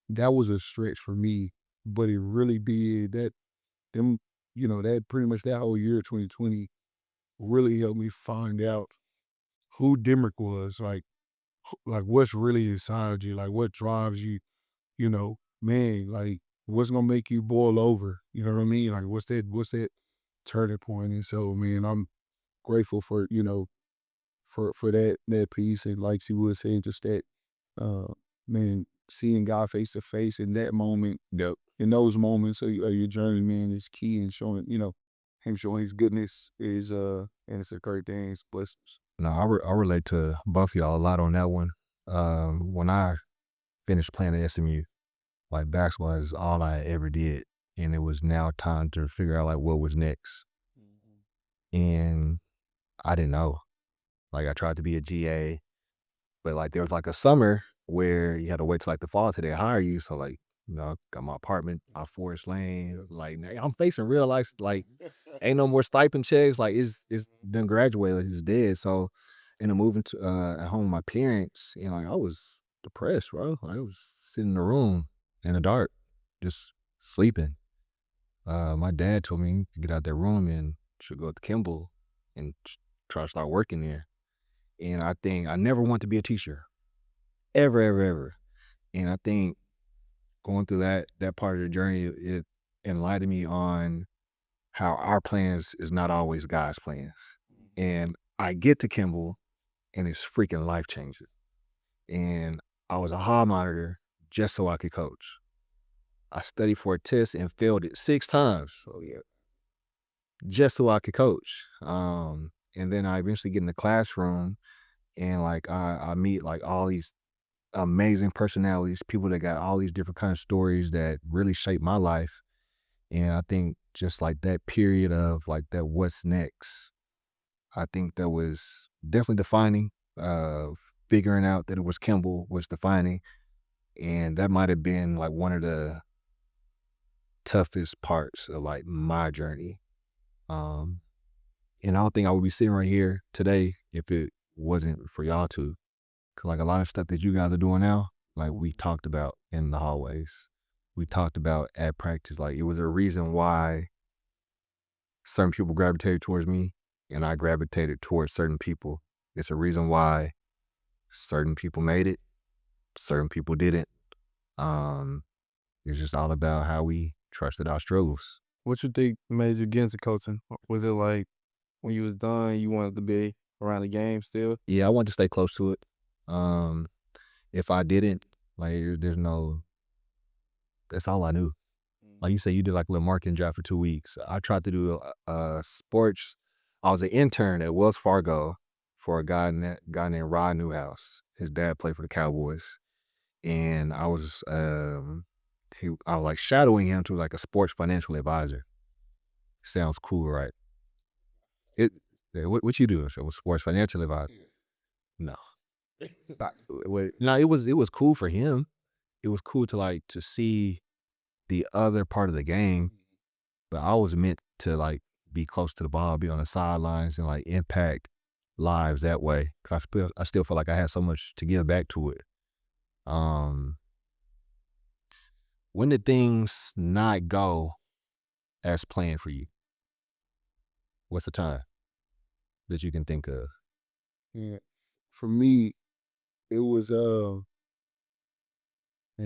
that was a stretch for me. But it really did them, that pretty much that whole year 2020 really helped me find out who Demery was, like like what's really inside you, like what drives you, man, like what's gonna make you boil over, you know what I mean? Like what's that turning point? And so, man, I'm grateful for, for that piece, and like she was saying, just that, uh, man, seeing God face to face in that moment, in those moments of your journey, man, is key in showing, him showing his goodness is, and it's a great thing. It's blessings. No, I relate to both of y'all a lot on that one. When I finished playing at SMU, like basketball is all I ever did, and it was now time to figure out like what was next. And I didn't know. Like I tried to be a GA, but like there was like a summer where you had to wait till like the fall till they hire you. So like, got my apartment off Forest Lane. Like now I'm facing real life. Like ain't no more stipend checks. Like it's done graduated. Like, it's dead. So ended up moving to at home with my parents, and like I was depressed, bro. Like, I was sitting in the room in the dark, just sleeping. My dad told me to get out that room and should go to Kimball and try to start working there. And I think I never want to be a teacher, ever, ever, ever. And I think going through that part of the journey, it enlightened me on how our plans is not always God's plans. And I get to Kimball, and it's freaking life changing. And I was a hall monitor just so I could coach. I studied for a test and failed it 6 times. So yeah, just so I could coach. And then I eventually get in the classroom, and like I meet like all these amazing personalities, people that got all these different kind of stories that really shaped my life. And I think just like that period of like that what's next, I think that was definitely defining. Figuring out that it was Kimball was defining, and that might have been like one of the toughest parts of like my journey. Um, and I don't think I would be sitting right here today if it wasn't for y'all two. Cause like a lot of stuff that you guys are doing now, like we talked about in the hallways, we talked about at practice. Like it was a reason why certain people gravitated towards me, and I gravitated towards certain people. It's a reason why certain people made it, certain people didn't. Um, it's just all about how we trusted our struggles. What you think made you get into coaching? Was it like when you was done, you wanted to be around the game still? Yeah, I wanted to stay close to it. Um, if I didn't, like, there's no. That's all I knew. Like you said, you did like a little marketing job for 2 weeks. I tried to do sports. I was an intern at Wells Fargo for a guy named Rod Newhouse. His dad played for the Cowboys, and I was like shadowing him to like a sports financial advisor. Sounds cool, right? It. What you do? So, was sports financial advisor? No. No, it was cool for him. It was cool to like to see the other part of the game, but I was meant to like be close to the ball, be on the sidelines, and like impact lives that way. Cause I still feel like I had so much to give back to it. When did things not go as planned for you? What's the time that you can think of? Yeah. For me, it was in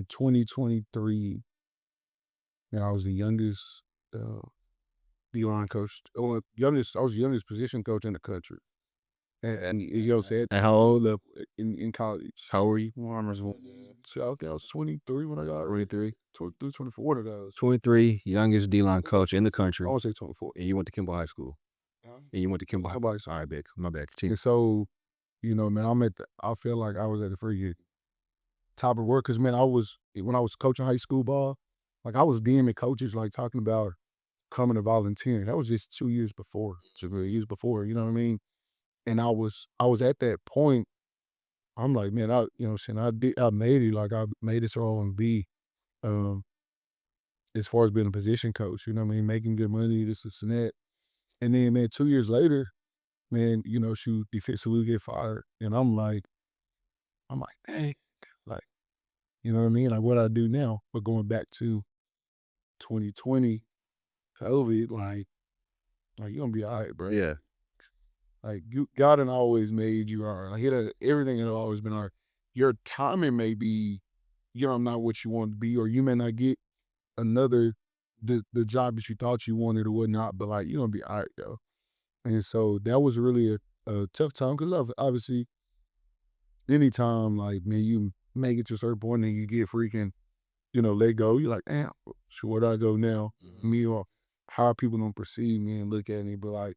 2023, and I was the youngest D-line coach. I was the youngest position coach in the country. And said And how old? in college. How were you? So I think I was 23 when I got 23, 24 when I got. 23, youngest D-line coach in the country. I want to say 24. And you went to Kimball High School. And you went to Kimball High School. All right, big. My bad. And so, man, I feel like I was at the freaking top of work. Cause man, when I was coaching high school ball, like I was DMing coaches, like talking about coming to volunteering. That was just 2 years before, years before, you know what I mean? And I was at that point. I'm like, man, I made it. Like I made it so I want to be, as far as being a position coach, you know what I mean? Making good money, this and that. And then, man, 2 years later, man, shoot, defensively get fired. And I'm like, dang, like, you know what I mean? Like what I do now, but going back to 2020, COVID, like you're gonna be all right, bro. Yeah. Like God had always made you all right. Like everything had always been all right. your timing may be, not what you want to be, or you may not get another the job that you thought you wanted or whatnot, but like you're gonna be all right though. And so that was really a tough time because obviously anytime like man you make it to a certain point and you get freaking let go, you're like damn, so where do I go now? Me or how are people gonna perceive me and look at me? But like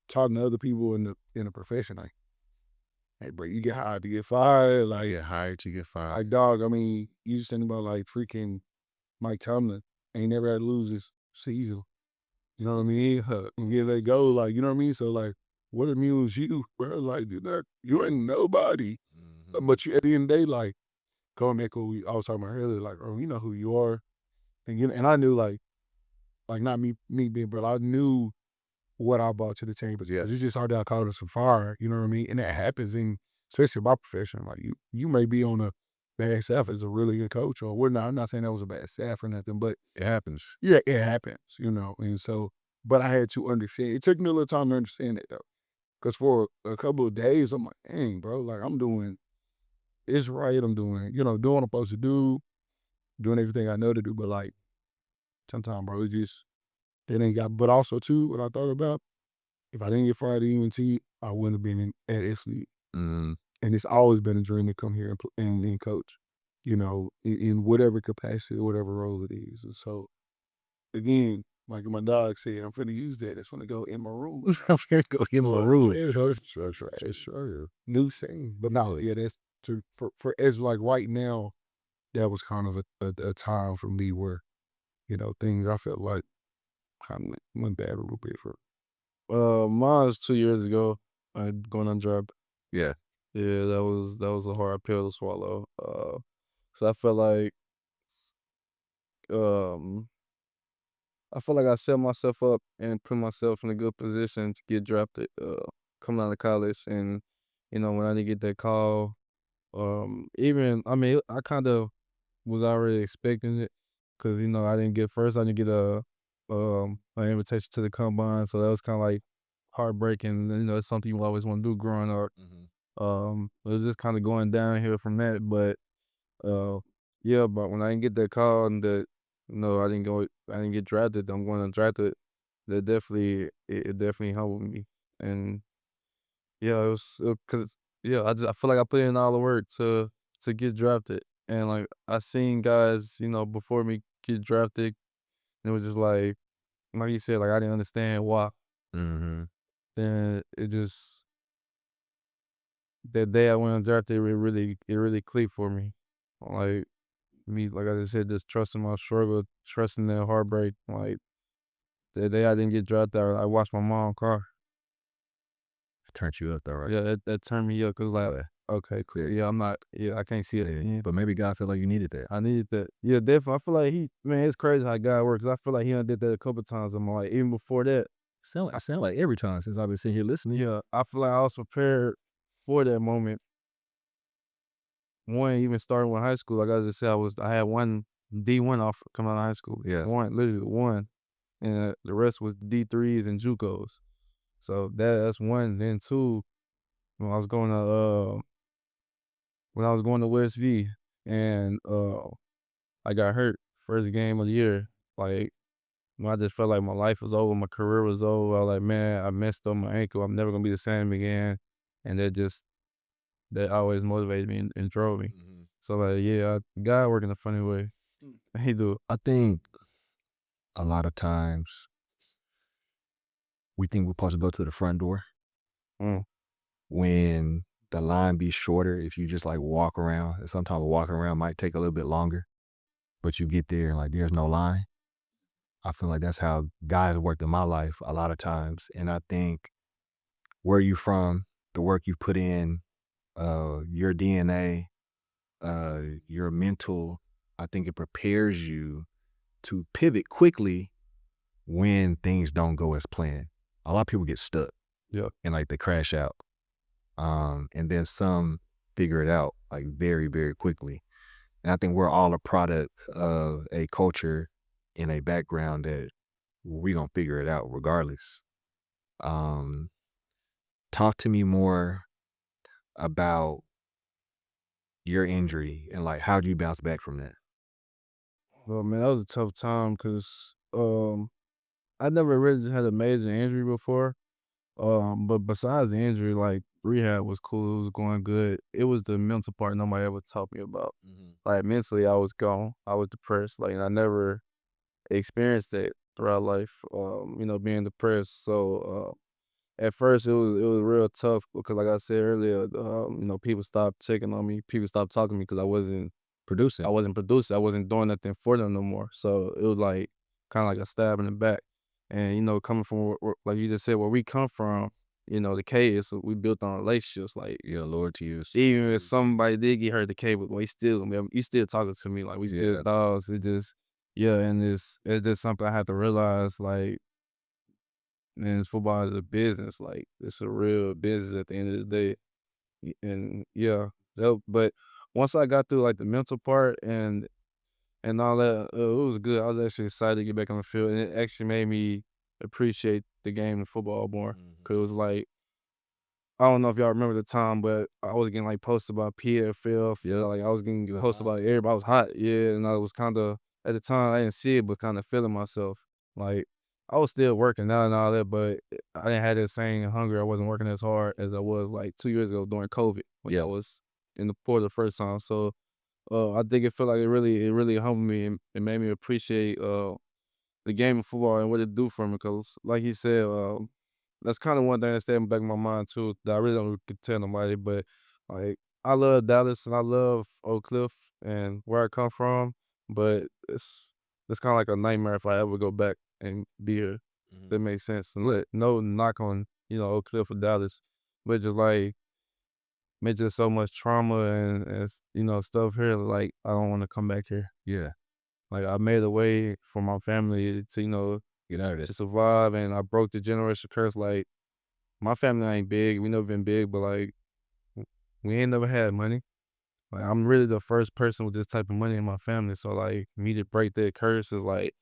talking to other people in the profession, like hey bro, you get hired to get fired, like Get hired to get fired. like dog. I mean, you just think about like freaking Mike Tomlin ain't never had to lose this season. You know what I mean? And get let go, like, you know what I mean? So, like, what amused you, bro? Like, you ain't nobody. But you, at the end of the day, like, going back what I was talking about earlier, like, bro, you know who you are. And I knew, like not me being, bro, I knew what I brought to the table. Because it's just hard that I caught us some fire, you know what I mean? And that happens, in especially in my profession. Like, you may be on a bad staff as a really good coach, or I'm not saying that was a bad staff or nothing, but It happens. yeah, it happens, and so, but I had to understand. It took me a little time to understand that though, because for a couple of days, I'm like, dang, bro, like I'm doing it's right. I'm doing, doing what I'm supposed to do, doing everything I know to do. But like, sometimes, bro, it ain't got. But also too, what I thought about, if I didn't get fired at UNT, I wouldn't have been at SLE. Mm-hmm. And it's always been a dream to come here and coach, in whatever capacity, whatever role it is. And so, again, like my dog said, I'm finna use that. It's gonna go in my room. I'm gonna go get my room. Sure. New saying. But no, yeah, that's for as like right now, that was kind of a time for me where, things I felt like kind of went bad a little bit for. Mine was 2 years ago. I going undrafted. Yeah. Yeah, that was a hard pill to swallow. So um, I feel like I set myself up and put myself in a good position to get drafted. Coming out of college, and when I didn't get that call, even I mean I kind of was already expecting it because I didn't get first. I didn't get an invitation to the combine, so that was kind of like heartbreaking. It's something you always want to do growing up. It was just kind of going downhill from that. But yeah, but when I didn't get that call and I didn't get drafted. I'm going undrafted. That it definitely helped me. And yeah, it was because yeah, I feel like I put in all the work to get drafted, and like I seen guys before me get drafted, and it was just like you said, like I didn't understand why. Mm-hmm. Then it just that day I went undrafted, it really clicked for me. Like me, like I just said, just trusting my struggle, trusting that heartbreak. Like the day I didn't get drafted, I watched my mom cry. Turned you up though, right? Yeah, that turned me up because like, okay, cool. Yeah, I can't see it. Yeah. But maybe God felt like you needed that. I needed that. Yeah, definitely. I feel like it's crazy how God works. I feel like he done did that a couple times in my life. Even before that, I sound like every time since I've been sitting here listening. yeah, I feel like I was prepared for that moment. One, even starting with high school, like I just said, I had one D1 offer coming out of high school. Yeah. Literally one, and the rest was D3s and JUCOs. So that's one. Then two, when I was going to West V, and I got hurt first game of the year. Like I just felt like my life was over, my career was over. I was like, man, I messed up my ankle. I'm never gonna be the same again. And that always motivated me and drove me. So like, yeah, God work in a funny way. He do. I think a lot of times we think we're supposed to go to the front door Mm. when the line be shorter if you just like walk around. And sometimes walking around might take a little bit longer, but you get there and like there's no line. I feel like that's how God has worked in my life a lot of times. And I think where you from, the work you put in, your DNA, your mental, I think it prepares you to pivot quickly when things don't go as planned. A lot of people get stuck. Yeah. And like they crash out. And then some figure it out like very, very quickly. And I think we're all a product of a culture and a background that we gonna figure it out regardless. Talk to me more about your injury and like how'd you bounce back from that? Well, man, that was a tough time because I never really just had a major injury before. But besides the injury, like rehab was cool. It was going good. It was the mental part nobody ever taught me about. Like mentally, I was gone. I was depressed. Like and I never experienced that throughout life. Being depressed. So at first it was real tough because like I said earlier, people stopped checking on me. People stopped talking to me because I wasn't Producing. producing. I wasn't doing nothing for them no more. So it was like kind of like a stab in the back. And coming from like you just said, where we come from, the K is we built on relationships. Like Yeah, loyalty is even if somebody did get hurt, the K, but you still talking to me. Like we still Yeah. dogs. It just and it's just something I have to realize. Like man, football is a business. Like it's a real business at the end of the day. And yeah, but once I got through like the mental part and all that, it was good. I was actually excited to get back on the field, and it actually made me appreciate the game of football more. Cause it was like I don't know if y'all remember the time, but I was getting like posted about PFL. Yeah, like I was getting posted about everybody. I was hot, yeah, and I was kind of at the time I didn't see it, but kind of feeling myself. Like I was still working out and all that, but I didn't have that same hunger. I wasn't working as hard as I was like 2 years ago during COVID when I was in the port the first time. So I think it felt like it really humbled me and it made me appreciate the game of football and what it do for me. Cause like he said, that's kind of one thing that stayed in the back of my mind too. That I really don't could tell nobody, but like I love Dallas and I love Oak Cliff and where I come from, but it's kind of like a nightmare if I ever go back and be here. That makes sense. And no knock on Oak Cliff or Dallas, but just like it's just so much trauma and stuff here. Like I don't want to come back here. Yeah. Like I made a way for my family to Get out of to this. survive, and I broke the generational curse. Like my family ain't big. We never been big, but like we ain't never had money. Like I'm really the first person with this type of money in my family. So like me to break that curse is like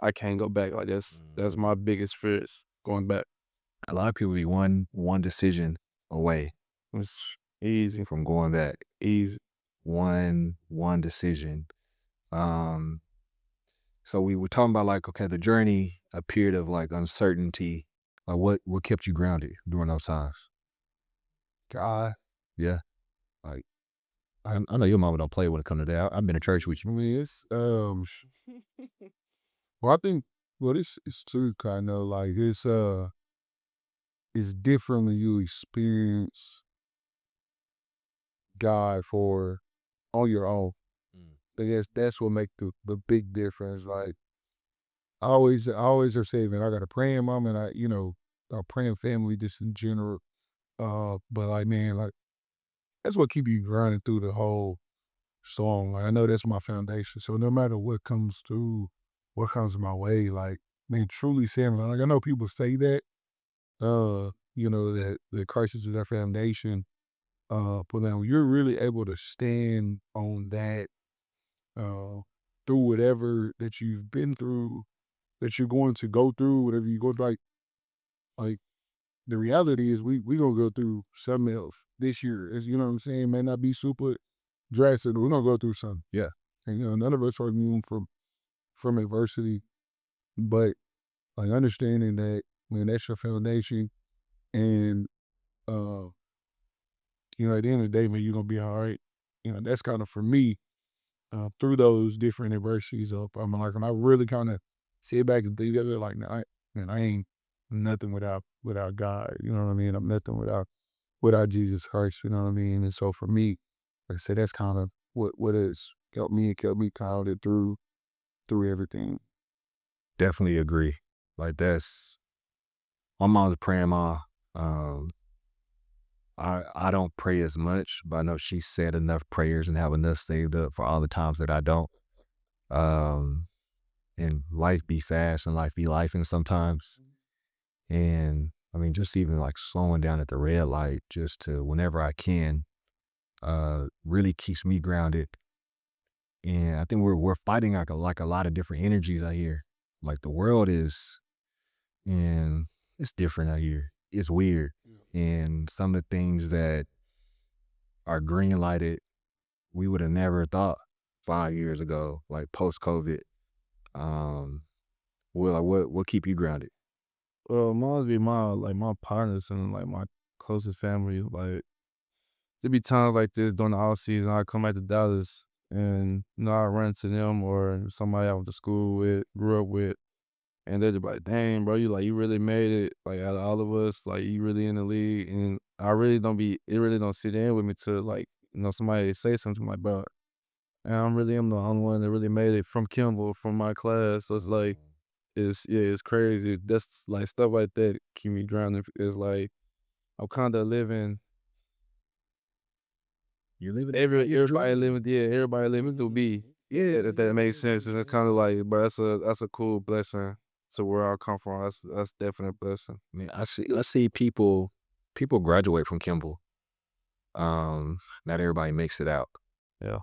I can't go back. Like that's my biggest fear is going back. A lot of people be one decision away It's easy, from going back. easy. One decision. Um so we were talking about like, okay, the journey, a period of like uncertainty. Like what kept you grounded during those times? God, Yeah. Like I know your mama don't play when it comes to that. I've been to church with I you. mean, well, I think, well, it's true, kind of like it's different when you experience God for on your own. I guess that's what make the big difference. Like I always are saying, man, I got a praying mom and a praying family just in general. But like, man, like that's what keep you grinding through the whole storm. Like I know that's my foundation. So no matter what comes through, what comes my way, like man, truly saying, like I know people say that, that Christ is their foundation. But now you're really able to stand on that, uh, through whatever that you've been through, that you're going to go through, whatever you go through, like the reality is we gonna go through something else this year. As you know what I'm saying, may not be super drastic, but we're gonna go through something. Yeah. And none of us are immune from adversity. But like understanding that man, that's your foundation and uh, at the end of the day, man, you're gonna be all right. That's kind of for me, through those different adversities up. I'm like when I really kind of sit back and think of it, like, man, I ain't nothing without God. You know what I mean? I'm nothing without Jesus Christ. You know what I mean? And so for me, like I said, that's kind of what has helped me and kept me grounded through everything. Definitely agree. Like that's my mom's a praying mom. Um I don't pray as much, but I know she said enough prayers and have enough saved up for all the times that I don't. Um and life be fast and life be life and sometimes. And I mean just even like slowing down at the red light just to whenever I can really keeps me grounded. And I think we're fighting like a lot of different energies out here. Like the world is and it's different out here. It's weird. And some of the things that are green lighted we would have never thought 5 years ago, like post-COVID. What keep you grounded? Well, mine be my partners and like my closest family. Like there be times like this during the off season. I come back to Dallas and I run into them or somebody I went to school with, grew up with, and they're just like, "Dang, bro, you really made it. Like out of all of us, like you really in the league." And I really don't be it really don't sit in with me till like somebody say something like, "Bro, and I'm really am the only one that really made it from Kimball from my class." So it's like it's crazy. That's like stuff like that keep me grounded. It's like I'm kind of living. You're living Everybody living through me. Yeah, that makes sense. And it's kind of like, but that's a cool blessing to where I come from. That's definitely a blessing. I mean, I see people graduate from Kimball. Not everybody makes it out. Yeah.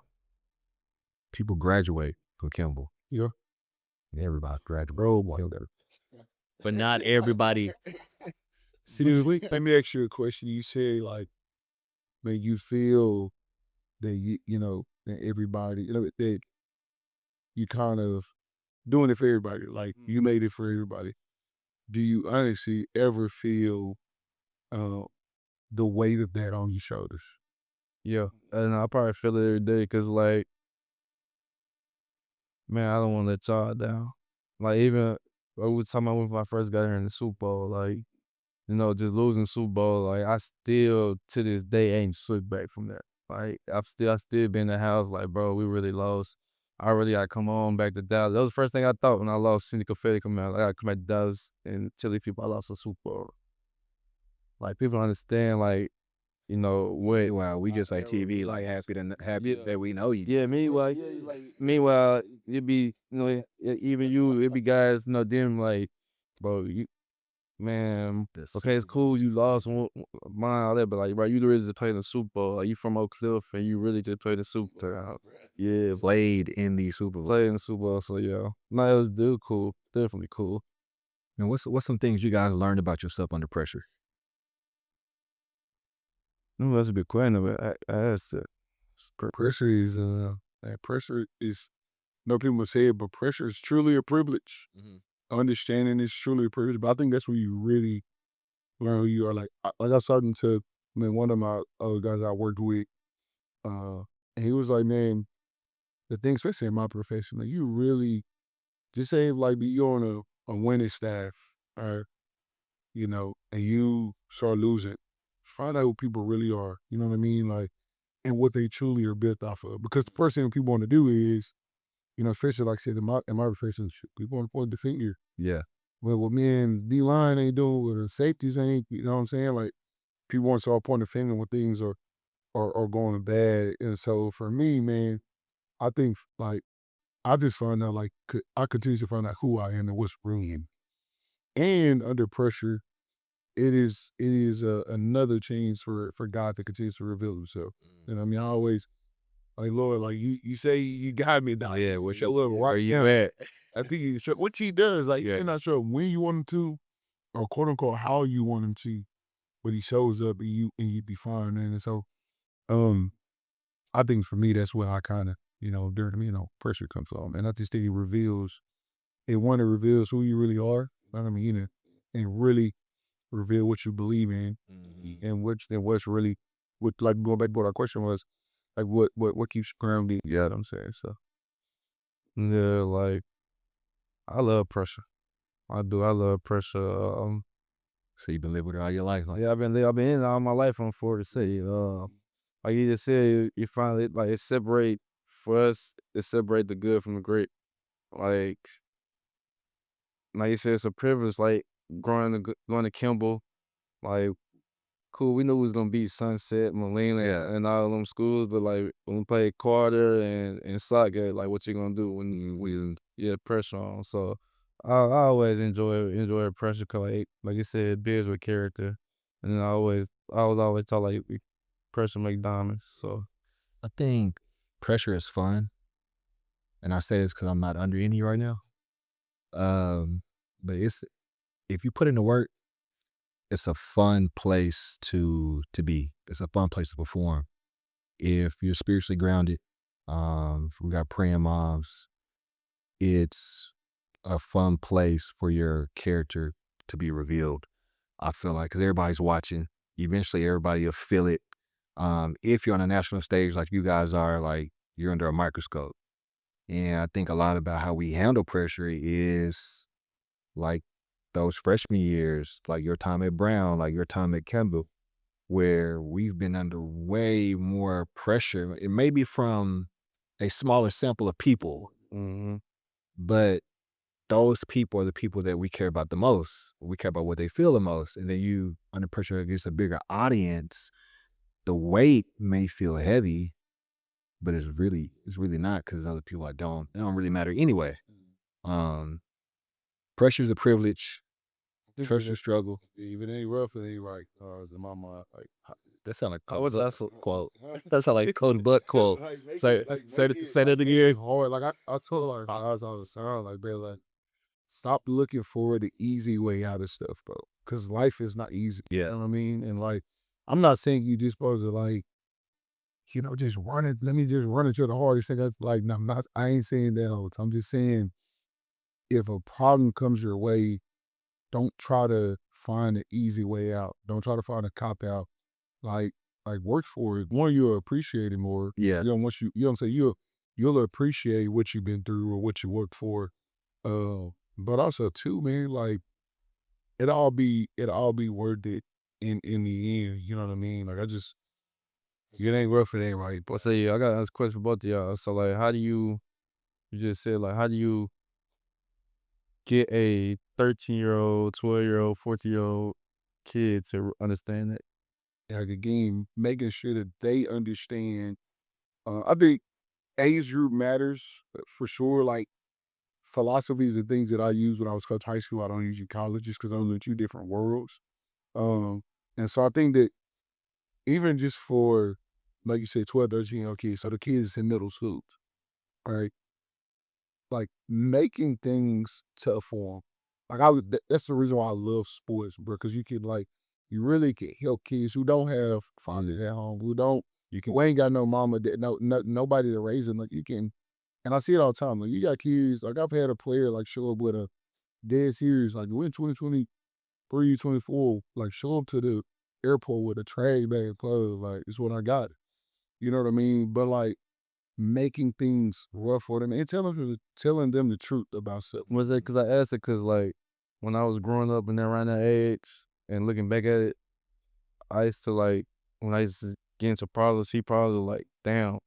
People graduate from Kimball. Yeah. Everybody graduate. Bro, boy. But not everybody. See, let me ask you a question. You say like, man, you feel that that everybody, that you kind of doing it for everybody. Like you made it for everybody. Do you honestly ever feel the weight of that on your shoulders? Yeah. And I probably feel it every day because, like, man, I don't want to let y'all down. Like, even over time I when I first got here in the Super Bowl, like, just losing Super Bowl, like, I still, to this day, ain't slipped back from that. Like, I still been in the house, like, bro, we really lost. I really got to come on back to Dallas. That was the first thing I thought when I lost Cindy Confetti coming out. Like, I got to come back to Dallas and tell these people I lost a Super Bowl. Like, people understand, like, what. Well, we just like TV, like happy that we know you. Yeah, meanwhile, it be, even you, it be guys, them like, bro, man, okay, it's cool, you lost mine, all that, but like, bro, you really just played in the Super Bowl. Like, you from Oak Cliff and you really just played the Super Bowl. Yeah, Played in the Super Bowl. played in the Super Bowl, so yeah. No, it was cool, definitely cool. And what's some things you guys learned about yourself under pressure? No, that's a big question, but I asked it. Pressure is no people say it, but pressure is truly a privilege. Understanding is truly a privilege, but I think that's where you really learn who you are. Like I was talking to one of my other guys I worked with, and he was like, man, the thing, especially in my profession, like you really just say like you're on a winning staff, or and you start losing, find out who people really are. You know what I mean? Like, and what they truly are built off of. Because the first thing people want to do is, especially like I said in my profession, people want to point the finger. Yeah. Well, what me and D-line ain't doing, what the safeties ain't, you know what I'm saying? Like, people want to start pointing the finger when things are going bad. And so for me, man, I think like, I just found out like, I continue to find out who I am and what's brilliant. And under pressure, it is another chance for God to continue to reveal himself. And I mean, I always, like, Lord, like you say you got me down. Yeah, What's your little right? you at? I think he's sure, which he does. Like, you're not sure when you want him to, or quote unquote how you want him to, but he shows up and you define it. And so, I think for me that's where I kind of during pressure comes from, and I just think it reveals who you really are. I mean, and really reveal what you believe in, and what's really like going back to what our question was, like what keeps you grounded. You know what I'm saying? So Yeah, like, I love pressure. I do. I love pressure. So you've been living with it all your life. Like, Yeah, I've been in it all my life. I'm forward to say. Like you just said, you finally like it separate for us. It separate the good from the great. Like you said, it's a privilege. Like going to Kimball. Like, cool. We knew we was gonna beat Sunset, Molina, and all them schools. But like when we played Carter and Saga, like what you gonna do when pressure on? So I always enjoy pressure because like you said, it builds with character. And then I was always taught like pressure make diamonds. So I think pressure is fun, and I say this because I'm not under any right now. But if you put in the work, it's a fun place to be. It's a fun place to perform, if you're spiritually grounded, if we got praying moms, it's a fun place for your character to be revealed. I feel like because everybody's watching, eventually everybody will feel it. If you're on a national stage like you guys are, like you're under a microscope. And I think a lot about how we handle pressure is like those freshman years, like your time at Brown, like your time at Kimball, where we've been under way more pressure. It may be from a smaller sample of people, Mm-hmm. but those people are the people that we care about the most. We care about what they feel the most. And then you, under pressure against a bigger audience, the weight may feel heavy, but it's really not, because other people they don't really matter anyway. Pressure is a privilege. Trust your struggle. If it ain't rough, it ain't right. In my mind, like That sound like I Cody was Buck also- quote. That sound like Cody Buck quote. Say that again. hard. Like I told her, I was all the time, like, bro, like, stop looking for the easy way out of stuff, bro. Because life is not easy. Yeah. You know what I mean? And like, I'm not saying you just supposed to like, just run it. Let me just run it to the hardest thing. Like, no, I ain't saying that all the time. I'm just saying, if a problem comes your way, don't try to find an easy way out. Don't try to find a cop out. Like work for it. One, you'll appreciate it more. Yeah. Once you know what I'm saying, you'll appreciate what you've been through or what you worked for. But also too, man, like it'll all be worth it in the end. You know what I mean? Like it ain't rough, it ain't right. But say, I got to ask a question for both of y'all. So, like, how do you just said, like, how do you get a 13-year-old, 12-year-old, 14-year-old kid to understand that? Like again, making sure that they understand. I think age group matters for sure. Like philosophies and things that I used when I was coach high school, I don't use in college just because those are two different worlds. And so I think that even just for, like you said, 12, 13-year-old kids, so the kids in middle school, right? Like making things tough for them. Like that's the reason why I love sports, bro. Because you really can help kids who don't have fathers at home, who ain't got no mama, nobody to raise them. Like you can, and I see it all the time. Like you got kids. Like I've had a player like show up with a dead serious, like win 2023, 24, like show up to the airport with a trash bag plug. Like it's what I got. You know what I mean? But like making things rough for them and telling them the truth about something. Was that because I asked it because, like, when I was growing up and around that age and looking back at it, I used to, like, when I used to get into problems, he probably like, damn,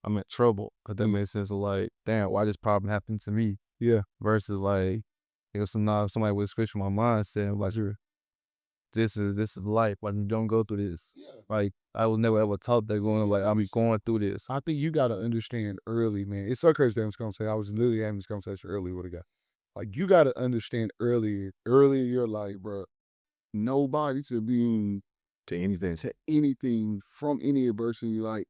I'm in trouble. Because that made sense of, like, damn, why this problem happened to me? Yeah. Versus, like, somebody was switching my mindset, like, this is life. Like, you don't go through this. Yeah. Like, I was never ever taught that I'll be going through this. I think you got to understand early, man. It's so crazy that I'm going to say. I was literally having this conversation earlier with a guy. Like, you got to understand early in your life, bro. Nobody should be To anything. to anything from any adversity. Like,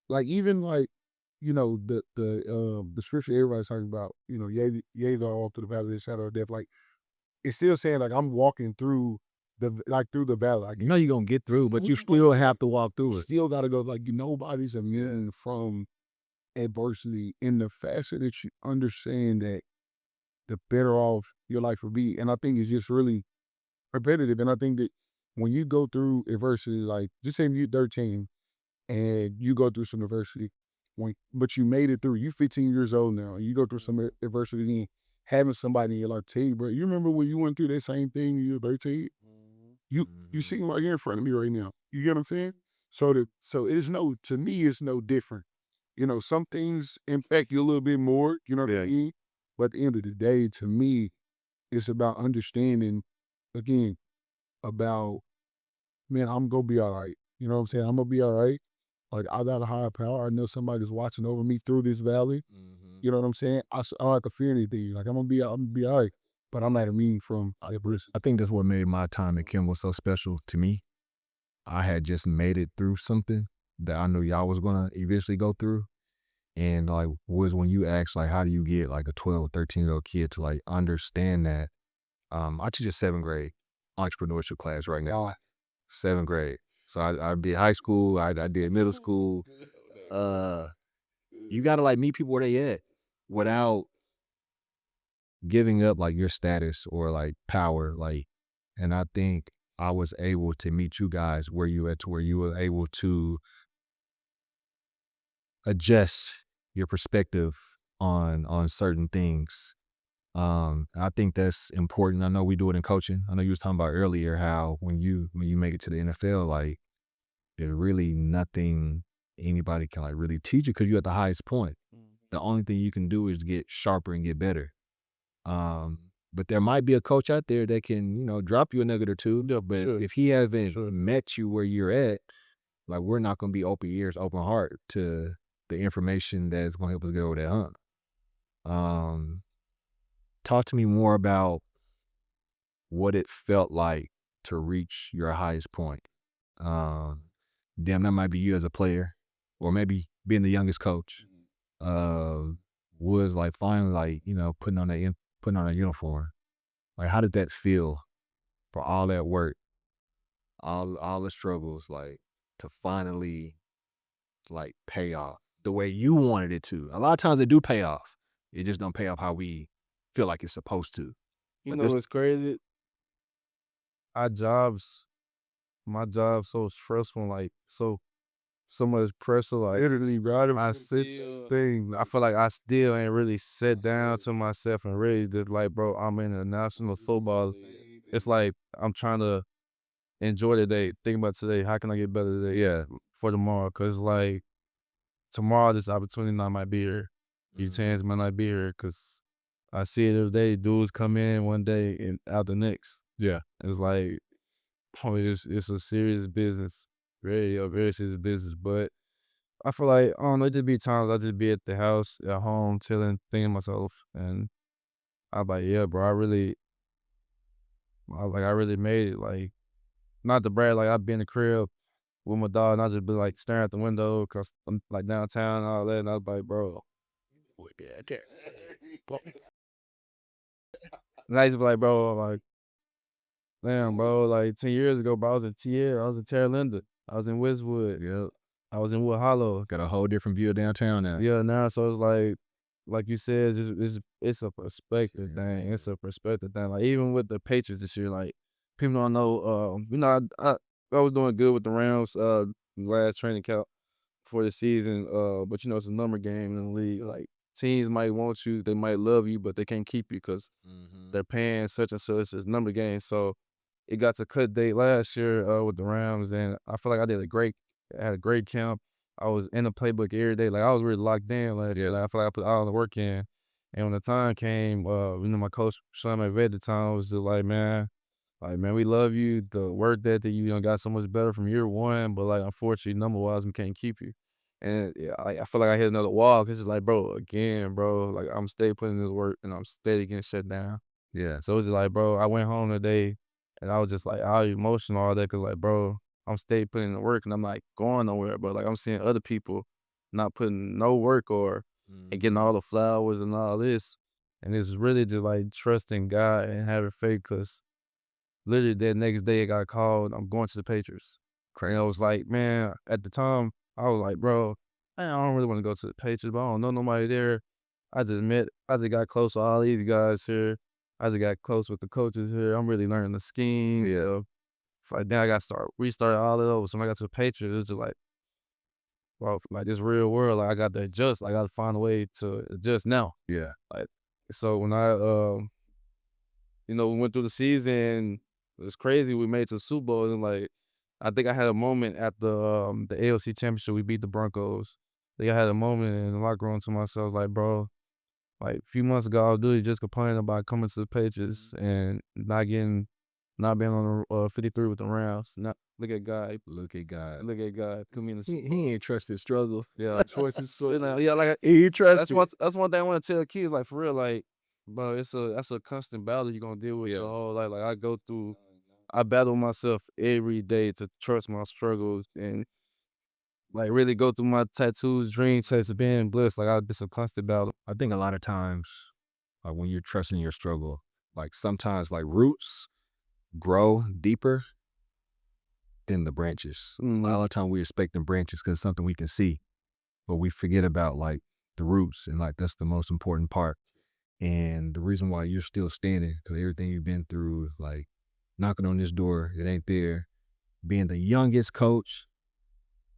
like even like, the scripture everybody's talking about, yea, though I walk through the valley of the shadow of death. Like, it's still saying like I'm walking through the valley. Like, You know you're gonna get through, but you still have to walk through you it. still gotta go. Like nobody's immune from adversity. And the faster that you understand that, the better off your life will be. And I think it's just really repetitive. And I think that when you go through adversity, like just say you're 13 and you go through some adversity, but you made it through. You 15 years old now, and you go through some adversity. Then having somebody in your life tell you, bro, you remember when you went through that same thing when you were 13? You sitting right here in front of me right now. You get what I'm saying? So to me, it's no different. Some things impact you a little bit more, you know what I mean? But at the end of the day, to me, it's about understanding, again, about, man, I'm going to be all right. You know what I'm saying? I'm going to be all right. Like, I got a higher power. I know somebody's watching over me through this valley. You know what I'm saying? I don't have to fear anything. Like, I'm going to be all right. But I'm not immune from adversity. I think that's what made my time at Kimball so special to me. I had just made it through something that I knew y'all was gonna eventually go through. And like was when you asked like how do you get like a 12 or 13-year-old kid to like understand that. I teach a 7th grade entrepreneurship class right now. 7th grade. So I did high school. I did middle school. You gotta like meet people where they at without giving up like your status or like power. Like, and I think I was able to meet you guys where you at to where you were able to adjust your perspective on certain things. I think that's important. I know we do it in coaching. I know you was talking about earlier how when you make it to the NFL, like there's really nothing anybody can like really teach you because you're at the highest point. The only thing you can do is get sharper and get better. But there might be a coach out there that can, drop you a nugget or two. But Sure. if he hasn't met you where you're at, like we're not going to be open ears, open heart to the information that's going to help us get over that hump. Talk to me more about what it felt like to reach your highest point. That might be you as a player, or maybe being the youngest coach. Was like finally like putting on a uniform. Like how did that feel for all that work, all the struggles, like to finally like pay off the way you wanted it to? A lot of times it do pay off. It just don't pay off how we feel like it's supposed to. You know what's crazy? My job's so stressful, like so much pressure, like literally right I I feel like I still ain't really sat down to myself and really just like, bro, I'm in the national football. It's like I'm trying to enjoy the day, think about today, how can I get better today for tomorrow? Cause like tomorrow this opportunity might be here. These chance might not be here because I see it every day. Dudes come in one day and out the next. Yeah. It's like, it's a serious business, a very serious business. But I feel like, I don't know, it just be times I just be at the house, at home, chilling, thinking to myself. And I'm like, yeah, bro, I really made it. Like, not to brag, like, I'd be in the crib with my dog and I just be like staring out the window because I'm like downtown and all that. And I was like, bro. And I used to be like, bro, like, damn, bro, like 10 years ago, bro, I was in Tierra, I was in Terra Linda, I was in Westwood, I was in Wood Hollow. Got a whole different view of downtown now. Yeah, now, so it's like you said, it's a perspective thing. It's a perspective thing. Like, even with the Patriots this year, like, people don't know, I was doing good with the Rams, last training camp for the season, but, it's a number game in the league. Like, teams might want you, they might love you, but they can't keep you because they're paying such and such. It's a number game. So it got to cut date last year with the Rams, and I feel like I had a great camp. I was in the playbook every day. Like, I was really locked in last year. Like, I feel like I put all the work in. And when the time came, my coach, Sean McVay at the time, was just like, man, we love you. The work that you got so much better from year one, but like, unfortunately, number-wise, we can't keep you. And yeah, I feel like I hit another wall because it's like, bro, again, bro, like I'm steady putting in this work and I'm steady getting shut down. Yeah. So it's just like, bro, I went home today and I was just like all emotional, all that, because like, bro, I'm steady putting in the work and I'm like going nowhere, but like I'm seeing other people not putting no work and getting all the flowers and all this. And it's really just like trusting God and having faith because literally that next day I got called, I'm going to the Patriots. And I was like, man, at the time, I was like, bro, man, I don't really want to go to the Patriots, but I don't know nobody there. I just got close with all these guys here. I just got close with the coaches here. I'm really learning the scheme. Yeah. Like, then I got to restart all of those. So when I got to the Patriots, it's just like, bro, like this real world, like I got to adjust. Like, I got to find a way to adjust now. Yeah. Like, so when I, we went through the season, it was crazy. We made it to the Super Bowl and like, I think I had a moment at the AFC Championship. We beat the Broncos. I think I had a moment in the locker room to myself, like, bro, like a few months ago, I was literally just complaining about coming to the Patriots and not being on the 53 with the Rams. Look at God. Look at God. Look at God. Come in. He ain't trust his struggle. Yeah, choices. So, yeah, like He trust that's one thing I want to tell kids. Like, for real, like, bro, that's a constant battle you're gonna deal with your whole life. Like, I battle myself every day to trust my struggles and like really go through my tattoos, dreams, chase of being blessed. Like, it's a constant battle. I think a lot of times, like when you're trusting your struggle, like sometimes like roots grow deeper than the branches. Mhm. A lot of time we expect the branches because it's something we can see, but we forget about like the roots, and like that's the most important part. And the reason why you're still standing, because everything you've been through, like knocking on this door, it ain't there. Being the youngest coach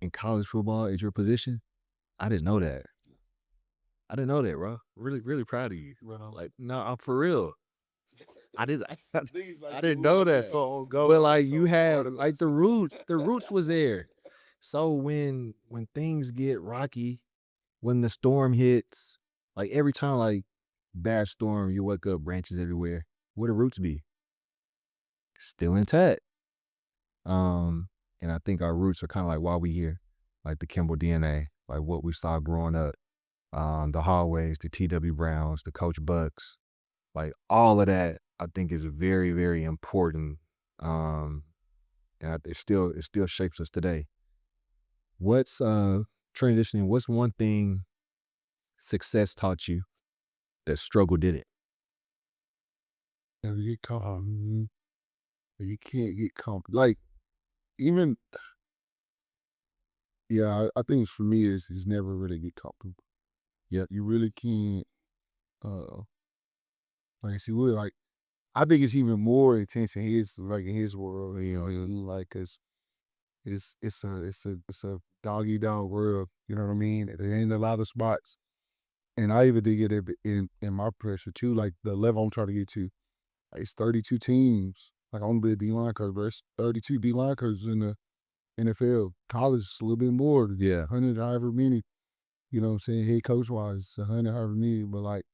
in college football at your position, I didn't know that. I didn't know that, bro. Really, really proud of you. Like, no, I'm for real. I didn't. I I didn't know that. But like, you had like the roots. The roots was there. So when things get rocky, When the storm hits, like every time, like bad storm, you wake up, branches everywhere. Where the roots be? Still intact. And I think our roots are kind of like why we here, like the Kimball DNA, like what we saw growing up, the hallways, the T.W. Browns, the Coach Bucks, like all of that. I think is very, very important. It still shapes us today. What's transitioning? What's one thing success taught you that struggle didn't? Never get caught. You can't get comfortable. Like even I think for me is never really get comfortable. Yeah, you really can't. Uh, like see, we like I think it's even more intense in his world. Like 'cause it's a doggy dog world. You know what I mean? There ain't a lot of spots, and I even did get it in my pressure too. Like the level I'm trying to get to, like, it's 32 teams. Like I want to be a D line coach, but it's 32 D line coaches in the NFL. College is a little bit more. Yeah. 100 however many. You know what I'm saying? Head coach wise, 100 however many. But like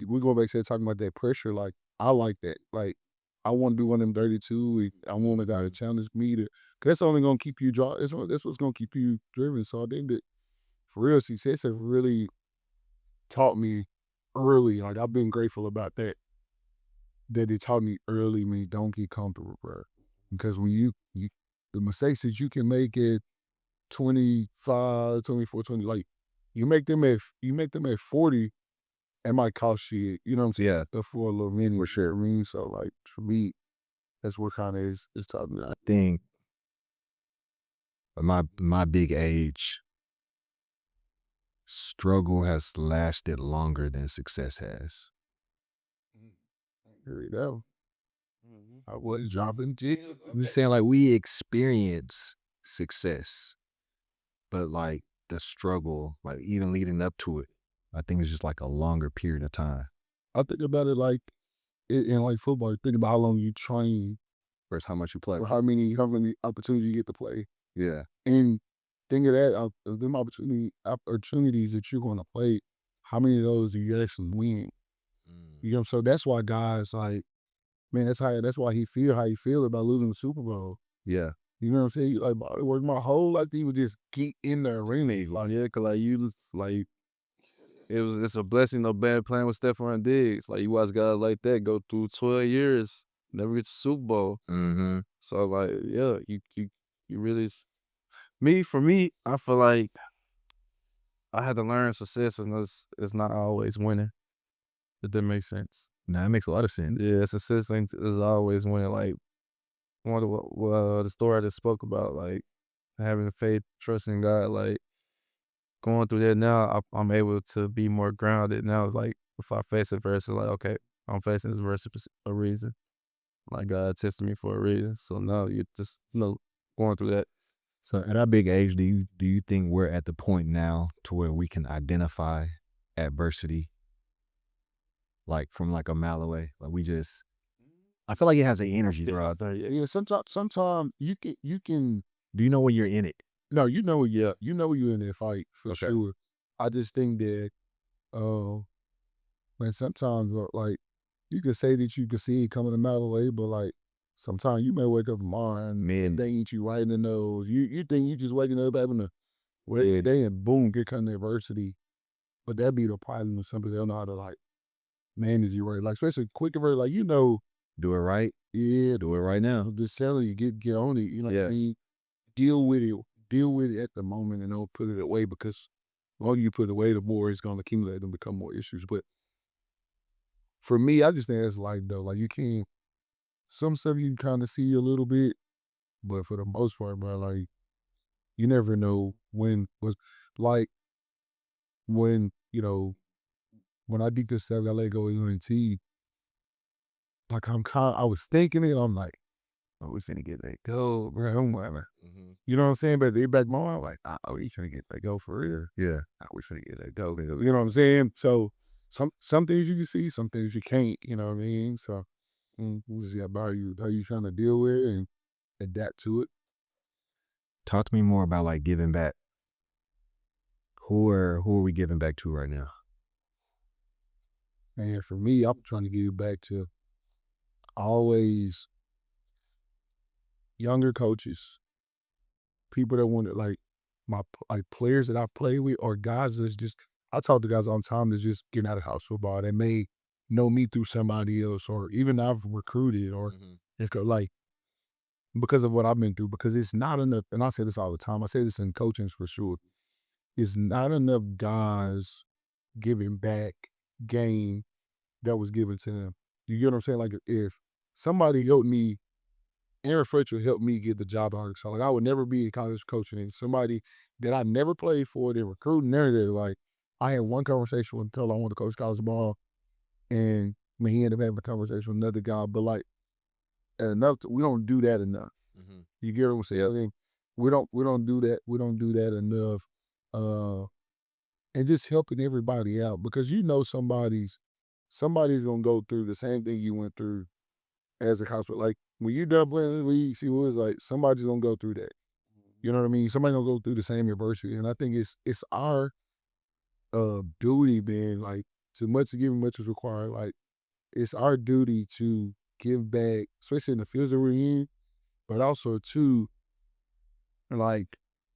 we're going back to that, talking about that pressure. Like I like that. Like I want to be one of them 32. I want a guy to challenge me to. Cause that's only gonna keep you draw. That's what's gonna keep you driven. So I think that for real success have really taught me early. Like I've been grateful about that. That it taught me early. Me don't get comfortable, bro. Because when you the mistakes that you can make at 25, 24, 20, like you make them at 40, it might cost you, you know what I'm saying? Yeah. For a little minute. For sure. I mean, so like for me, that's what kind of is taught me. I think my big age struggle has lasted longer than success has. Here we go. I was dropping jail. I'm just saying, like, we experience success, but like the struggle, like even leading up to it, I think it's just like a longer period of time. I think about it like in like football. Think about how long you train, Versus how much you play. or how many opportunities you get to play, Yeah. and think of that of them opportunities that you're going to play. How many of those do you actually win? You know, so that's why guys like, man, that's why he feel how he feel about losing the Super Bowl. Yeah. You know what I'm saying? Like, it worked my whole life. He would just get in the arena. Like, Yeah, cause like you like it's a blessing of bad playing with Stephon Diggs. Like you watch guys like that go through 12 years, never get to Super Bowl. Mm-hmm. So like yeah, you really for me, I feel like I had to learn success and it's not always winning. If that makes sense. Now, that makes a lot of sense. Yeah, success is always winning. Like one of the story I just spoke about, like having faith, trusting God, like going through that now, I'm able to be more grounded. Now it's like if I face adversity, like okay, I'm facing this adversity for a reason. Like God tested me for a reason. So now you just going through that. So at our big age, do you think we're at the point now to where we can identify adversity like from like a mile away? Like I feel like it has an energy, bro. yeah, sometimes you can. Do you know when you're in it? No, you know you're in that fight for Okay. sure. I just think that, man, sometimes like you can say that you can see it coming a mile away, but like sometimes you may wake up tomorrow and they eat you right in the nose. You think you just waking up having a great day and boom, get kind of adversity. But that be the problem with somebody. They don't know how to like manage it right. Like especially quick adversity, like Do it right. yeah, Do it right now. I'm just telling you, get on it. You know what Yeah. I mean? Deal with it at the moment and don't put it away, because the longer you put it away, the more it's gonna accumulate and become more issues. But for me, I just think it's like though, like you can't, some stuff you can kind of see a little bit, But for the most part, bro, like you never know when was like when, when I did this stuff, I let go of UNT, like I was thinking it, I'm like, oh, we finna get that go, bro. I'm like, you know what I'm saying? But they back more, I'm like, oh, we finna get that go for real. Yeah. We finna get that go. You know what I'm saying? So some things you can see, some things you can't, you know what I mean? So we'll see about how you trying to deal with it and adapt to it. Talk to me more about like giving back. Who are we giving back to right now? And for me, I'm trying to give back to always younger coaches, people that want to like players that I play with or guys that's just, I talk to guys all the time that's just getting out of house football. They may know me through somebody else or even I've recruited or like because of what I've been through, because it's not enough. And I say this all the time. I say this in coaching for sure. It's not enough guys giving back game that was given to them. You get what I'm saying? Like if somebody helped me, Aaron Fletcher helped me get the job at Arkansas. Like I would never be a college coaching. And somebody that I never played for, they recruiting everything. Like I had one conversation with him until I wanted to coach college ball, and he ended up having a conversation with another guy. But like we don't do that enough. You get what I'm saying? I mean, we don't do that. We don't do that enough. And just helping everybody out, because somebody's gonna go through the same thing you went through as a hospital. Like when you done playing in the league, see what it's like, somebody's gonna go through that. You know what I mean? Somebody gonna go through the same adversity. And I think it's our duty, man, like too much to give, much is required. Like it's our duty to give back, especially in the fields that we're in, but also too, like,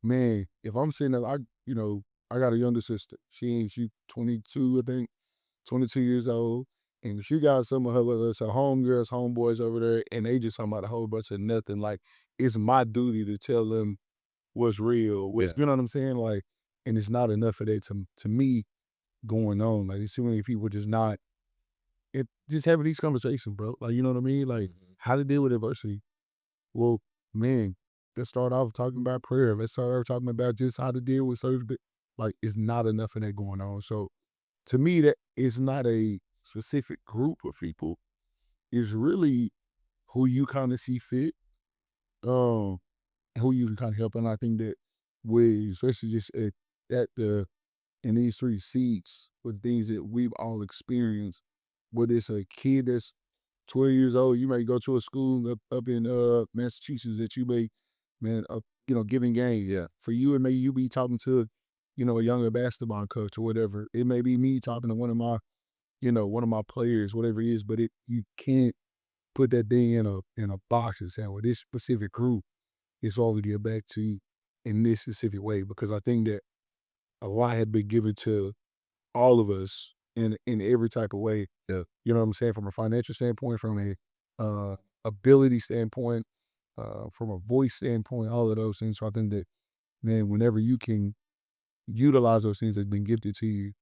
man, if I'm sitting there, I got a younger sister. She 22, I think, 22 years old. And she got some of her homegirls, homeboys over there, and they just talking about a whole bunch of nothing. Like, it's my duty to tell them what's real. You know what I'm saying? Like, and it's not enough of that to me going on. Like, there's too many people just having these conversations, bro. Like, you know what I mean? Like, how to deal with adversity. Well, man, let's start off talking about prayer. Let's start off talking about just how to deal with certain, like, it's not enough of that going on. So, to me, that is not a specific group of people. It's really who you kind of see fit, um, who you can kind of help. And I think that especially just at in these 3 seats with things that we've all experienced, whether it's a kid that's 12 years old, you may go to a school up in Massachusetts that you may, man, giving game. Yeah. For you, it may you be talking to, a younger basketball coach or whatever. It may be me talking to one of my players, whatever it is, but you can't put that thing in a box and say, well, this specific group is all we get back to you in this specific way, because I think that a lot had been given to all of us in every type of way. Yeah. You know what I'm saying? From a financial standpoint, from a ability standpoint, from a voice standpoint, all of those things. So I think that, man, whenever you can utilize those things that's been gifted to you,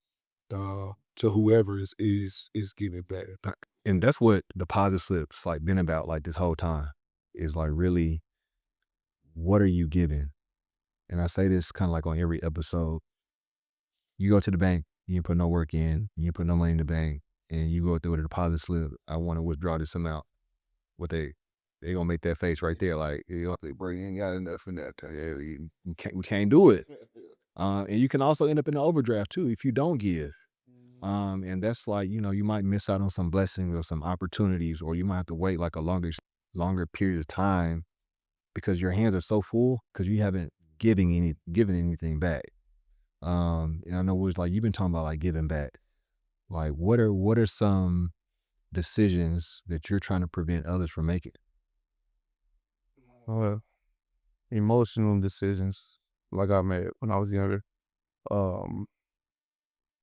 to whoever is getting it back. And that's what deposit slips like been about like this whole time, is like really, what are you giving? And I say this kind of like on every episode. You go to the bank, you didn't put no work in, you didn't put no money in the bank, and you go through with a deposit slip. I want to withdraw this amount. What they gonna make that face right there, like, Bro, you ain't got enough in that. We can't do it. And you can also end up in an overdraft too if you don't give. And that's like, you might miss out on some blessings or some opportunities, or you might have to wait like a longer period of time because your hands are so full because you haven't given anything back. And I know it was like, you've been talking about like giving back. Like what are some decisions that you're trying to prevent others from making? Emotional decisions like I made when I was younger.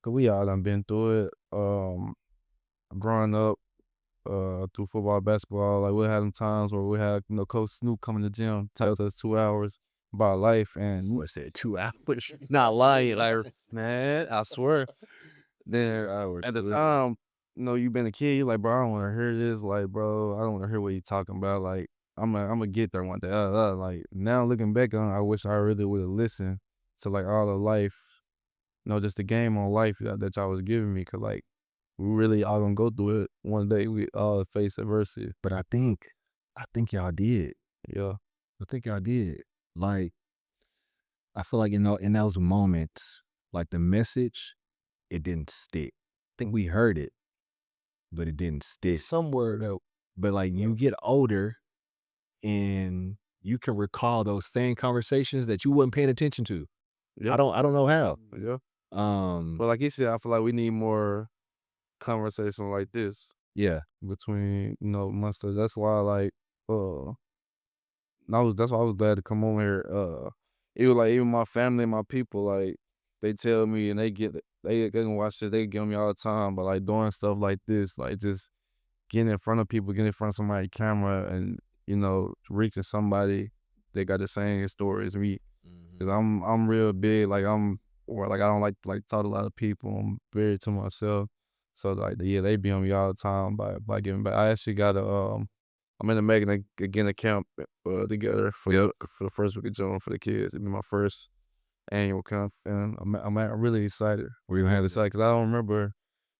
Cause we all done been through it. Growing up, through football, basketball, like we had them times where we had, Coach Snoop come in the gym, tell us 2 hours about life, and What said 2 hours? Not lying, like, man, I swear. Then at the time, you've been a kid, you're like, bro, I don't want to hear this. Like, bro, I don't want to hear what you talking about. Like, I'ma get there one day. Like now looking back on, it, I wish I really would have listened to like all the life, just the game on life that y'all was giving me. Cause like we really all gonna go through it one day. We all face adversity. But I think y'all did. Yeah. I think y'all did. Like, I feel like, in those moments, like the message, it didn't stick. I think we heard it, but it didn't stick. Somewhere though. But like you get older and you can recall those same conversations that you wasn't paying attention to. Yeah. I don't know how. Yeah. Um But like he said, I feel like we need more conversation like this yeah. between, amongst us. That's why like that's why I was glad to come on here. It was like even my family and my people, like they tell me and they can watch it, they give me all the time, but like doing stuff like this, like just getting in front of people, getting in front of somebody's camera and, reaching somebody that got the same story as me. Cause I'm real big, like or like I don't like talk to a lot of people. I'm very to myself. So like they be on me all the time by giving back. I actually got I'm in the making again a camp together for the first week of June for the kids. It'll be my first annual camp, and I'm really excited. We're gonna have this Excited because I don't remember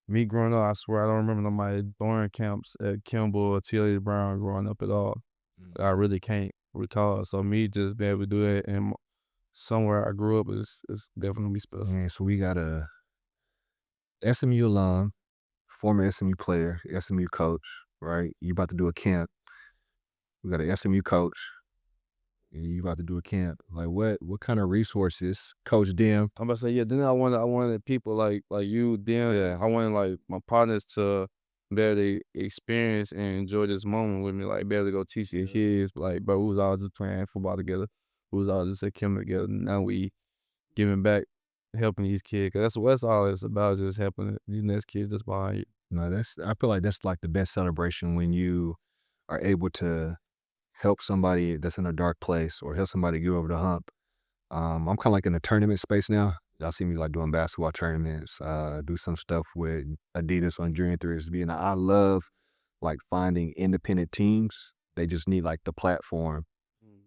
me growing up. I swear I don't remember nobody during camps at Kimball or Tilly Brown growing up at all. I really can't recall. So me just being able to do it and somewhere I grew up is definitely special. Man, so we got a SMU alum, former SMU player, SMU coach, right? You about to do a camp. We got an SMU coach. And you about to do a camp. Like what kind of resources, Coach Dem? I'm about to say, yeah, then I wanted people like you, then I wanted like my partners to be able to experience and enjoy this moment with me, like be able to go teach the kids, like, bro, we was all just playing football together. We was all just at camp together. Now we giving back, helping these kids. 'Cause that's all it's about, just helping these next kids that's behind you. No, I feel like that's like the best celebration when you are able to help somebody that's in a dark place or help somebody get over the hump. I'm kind of like in a tournament space now. Y'all see me like doing basketball tournaments, do some stuff with Adidas on Junior 3SB. And I love like finding independent teams. They just need like the platform.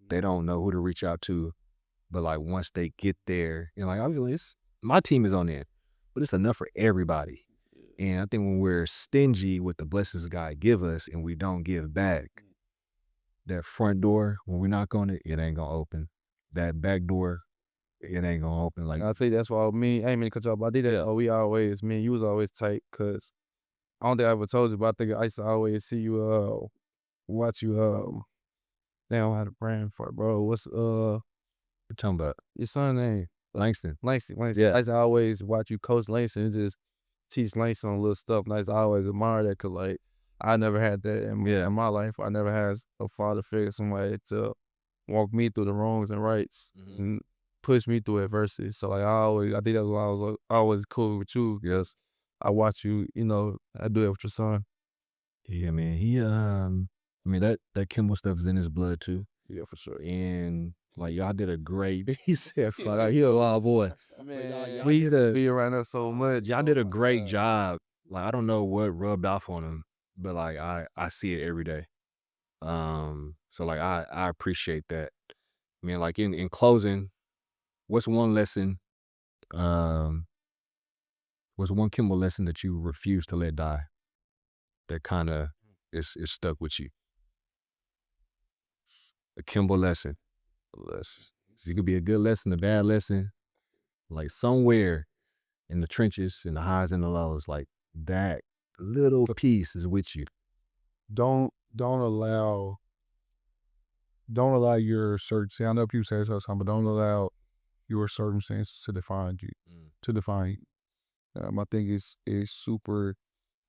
They don't know who to reach out to. But like once they get there, like obviously my team is on there, but it's enough for everybody. And I think when we're stingy with the blessings God give us and we don't give back, that front door, when we knock on it, it ain't gonna open. That back door, it ain't gonna open. Like I think that's why I ain't mean to cut you off, but I did that. We always, me and you was always tight, cause I don't think I ever told you, but I think I used to always see you, watch you, damn, I had a brand for it, bro. What's we're talking about your son name? Langston. Langston. Yeah. I used to always watch you coach Langston and just teach Langston on little stuff. And I used to always admire that, cause like I never had that in my life. I never had a father figure, somebody to walk me through the wrongs and rights and push me through adversity. So like I think that's why I was always cool with you, because I watch you, I do it with your son. Yeah, man. He I mean that Kimball stuff is in his blood too. Yeah, for sure. And like y'all did a great He said, "Fuck, he a wild boy." Man, We used to be around us so much. y'all did a great job. Like I don't know what rubbed off on him, but like I see it every day. So like I appreciate that. I mean, like in closing, what's one lesson, what's one Kimball lesson that you refuse to let die that kind of is stuck with you? A Kimball lesson. It could be a good lesson, a bad lesson. Like somewhere in the trenches, in the highs and the lows, like that little piece is with you. Don't allow your circumstances. I know people say this all the time, but don't allow your circumstances to define you. I think it's super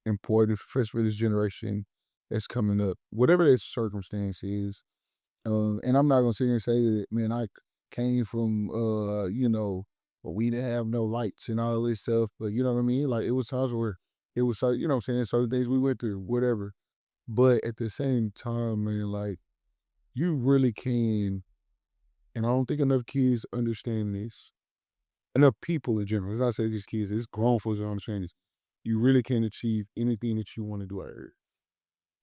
important, especially for this generation that's coming up. Whatever their circumstance is, and I'm not gonna sit here and say that, man, I came from but we didn't have no lights and all this stuff. But you know what I mean? Like it was times where it was so, you know what I'm saying, certain things we went through, whatever. But at the same time, man, like you really can, and I don't think enough kids understand this. Enough people in general. As I say these kids, it's grown folks that understand this. You really can achieve anything that you want to do out here.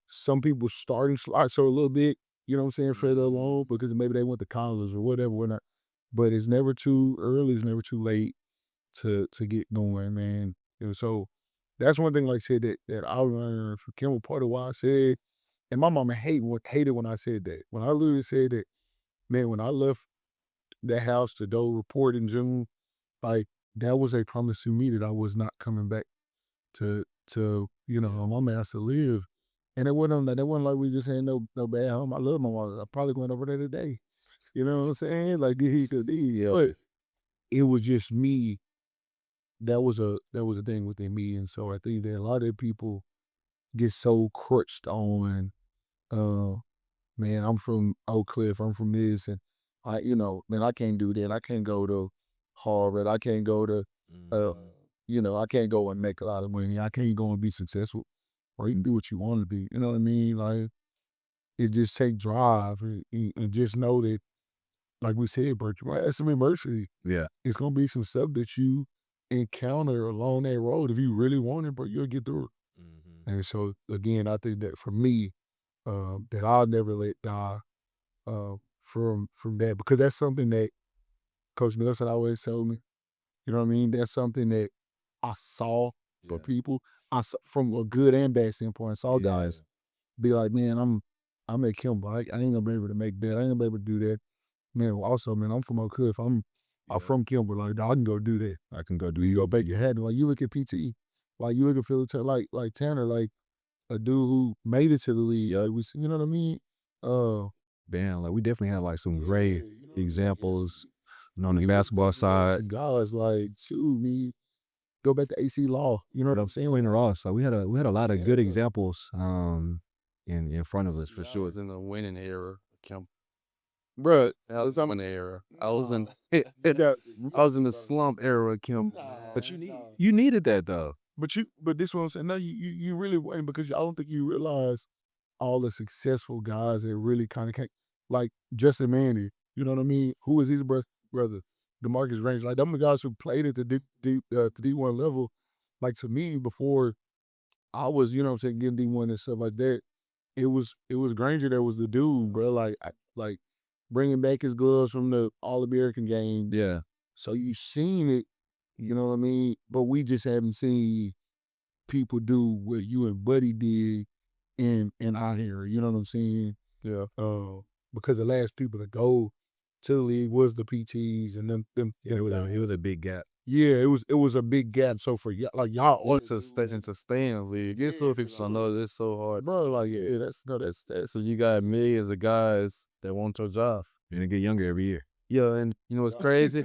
Some people starting slow, so a little bit, you know what I'm saying, further along because maybe they went to college or whatever. But it's never too early. It's never too late to get going, man. So that's one thing, like I said, that I learned from Kimball. Part of why I said, and my mama hated when I said that. When I literally said that, man, when I left that house to go report in June, like that was a promise to me that I was not coming back to my mama has to live. And it wasn't like we just had no bad home. I love my mama. I probably went over there today. You know what I'm saying? Like but it was just me. That was a thing within me. And so I think that a lot of people get so crutched on uh man, I'm from Oak Cliff, I'm from this, and man, I can't do that. I can't go to Harvard. I can't go to I can't go and make a lot of money. I can't go and be successful. Or you can do what you want to be. You know what I mean? Like it just take drive and just know that, like we said, Bert, you might have some adversity. Yeah. It's gonna be some stuff that you encounter along that road. If you really want it, but you'll get through it. And so again, I think that for me, that I'll never let die from that, because that's something that Coach Nelson always told me. You know what I mean? That's something that I saw for people. I saw from a good and bad standpoint. I saw guys be like, man, I'm at Kimball. I ain't gonna be able to make that. I ain't gonna be able to do that. Man, also, man, I'm from Oak Cliff. I'm from Kimball. Like, I can go do that. I can go do. You go make your head. Like you look at PT. Like you look at Phil like Tanner, like a dude who made it to the league. You know what I mean? Like we definitely had like some great examples on the basketball side. Guys like, shoot, me go back to AC Law. You know what I'm saying? In a row. So we had a lot of good examples in front of us for I sure. was in the winning era, Kim. Bruh, I was in the era. I was in the slump era, Kim. But you needed that though. But this one I'm saying, no, you really wouldn't, because I don't think you realize all the successful guys that really kind of came, like Justin Mandy, you know what I mean? Who is his brother? DeMarcus Range, like them the guys who played at the D1 level. Like to me, before I was, you know what I'm saying, getting D1 and stuff like that, it was Granger that was the dude, bro. Like bringing back his gloves from the All-American game. Yeah. So you seen it, you know what I mean? But we just haven't seen people do what you and Buddy did in our era. You know what I'm saying? Yeah. Because the last people to go to the league was the PTs and them. It was a big gap. Yeah, it was a big gap. So for y'all, Or to stay in the league. It's so people know it's so hard. bro, like that's So you got millions of guys that want your job. And it get younger every year. Yeah, and you know what's crazy?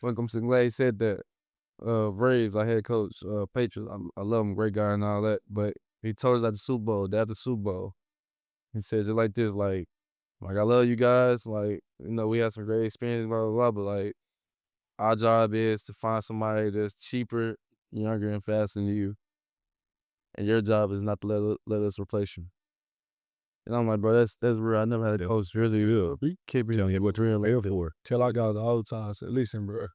When I'm so glad he said that. Braves, our head coach, Patriots, I love him, great guy and all that. But he told us at the Super Bowl, after the Super Bowl, he says it like this, like I love you guys, like, we had some great experience, blah, blah, blah, but like our job is to find somebody that's cheaper, younger, and faster than you. And your job is not to let us replace you. And I'm like, bro, that's real. I never had a coach really real. Keep me what's real life for. Tell our guys the whole time. I said, listen, bro,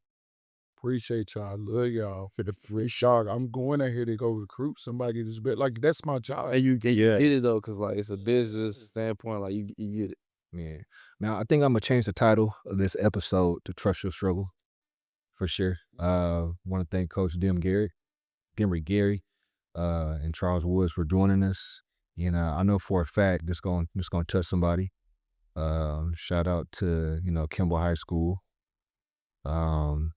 appreciate y'all. Love y'all. For the shock, I'm going out here to go recruit somebody that's better. Like, that's my job. And you get it though, because like it's a business standpoint, like you get it. Yeah. Now I think I'm gonna change the title of this episode to Trust Your Struggle. For sure. Want to thank Coach Demery Gary, and Charles Woods for joining us. I know for a fact this gonna touch somebody. Shout out to Kimball High School. Man,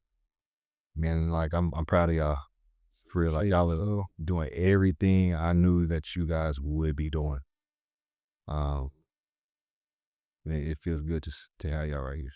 like I'm proud of y'all. For real, like y'all are doing everything I knew that you guys would be doing. Man, it feels good to have y'all right here.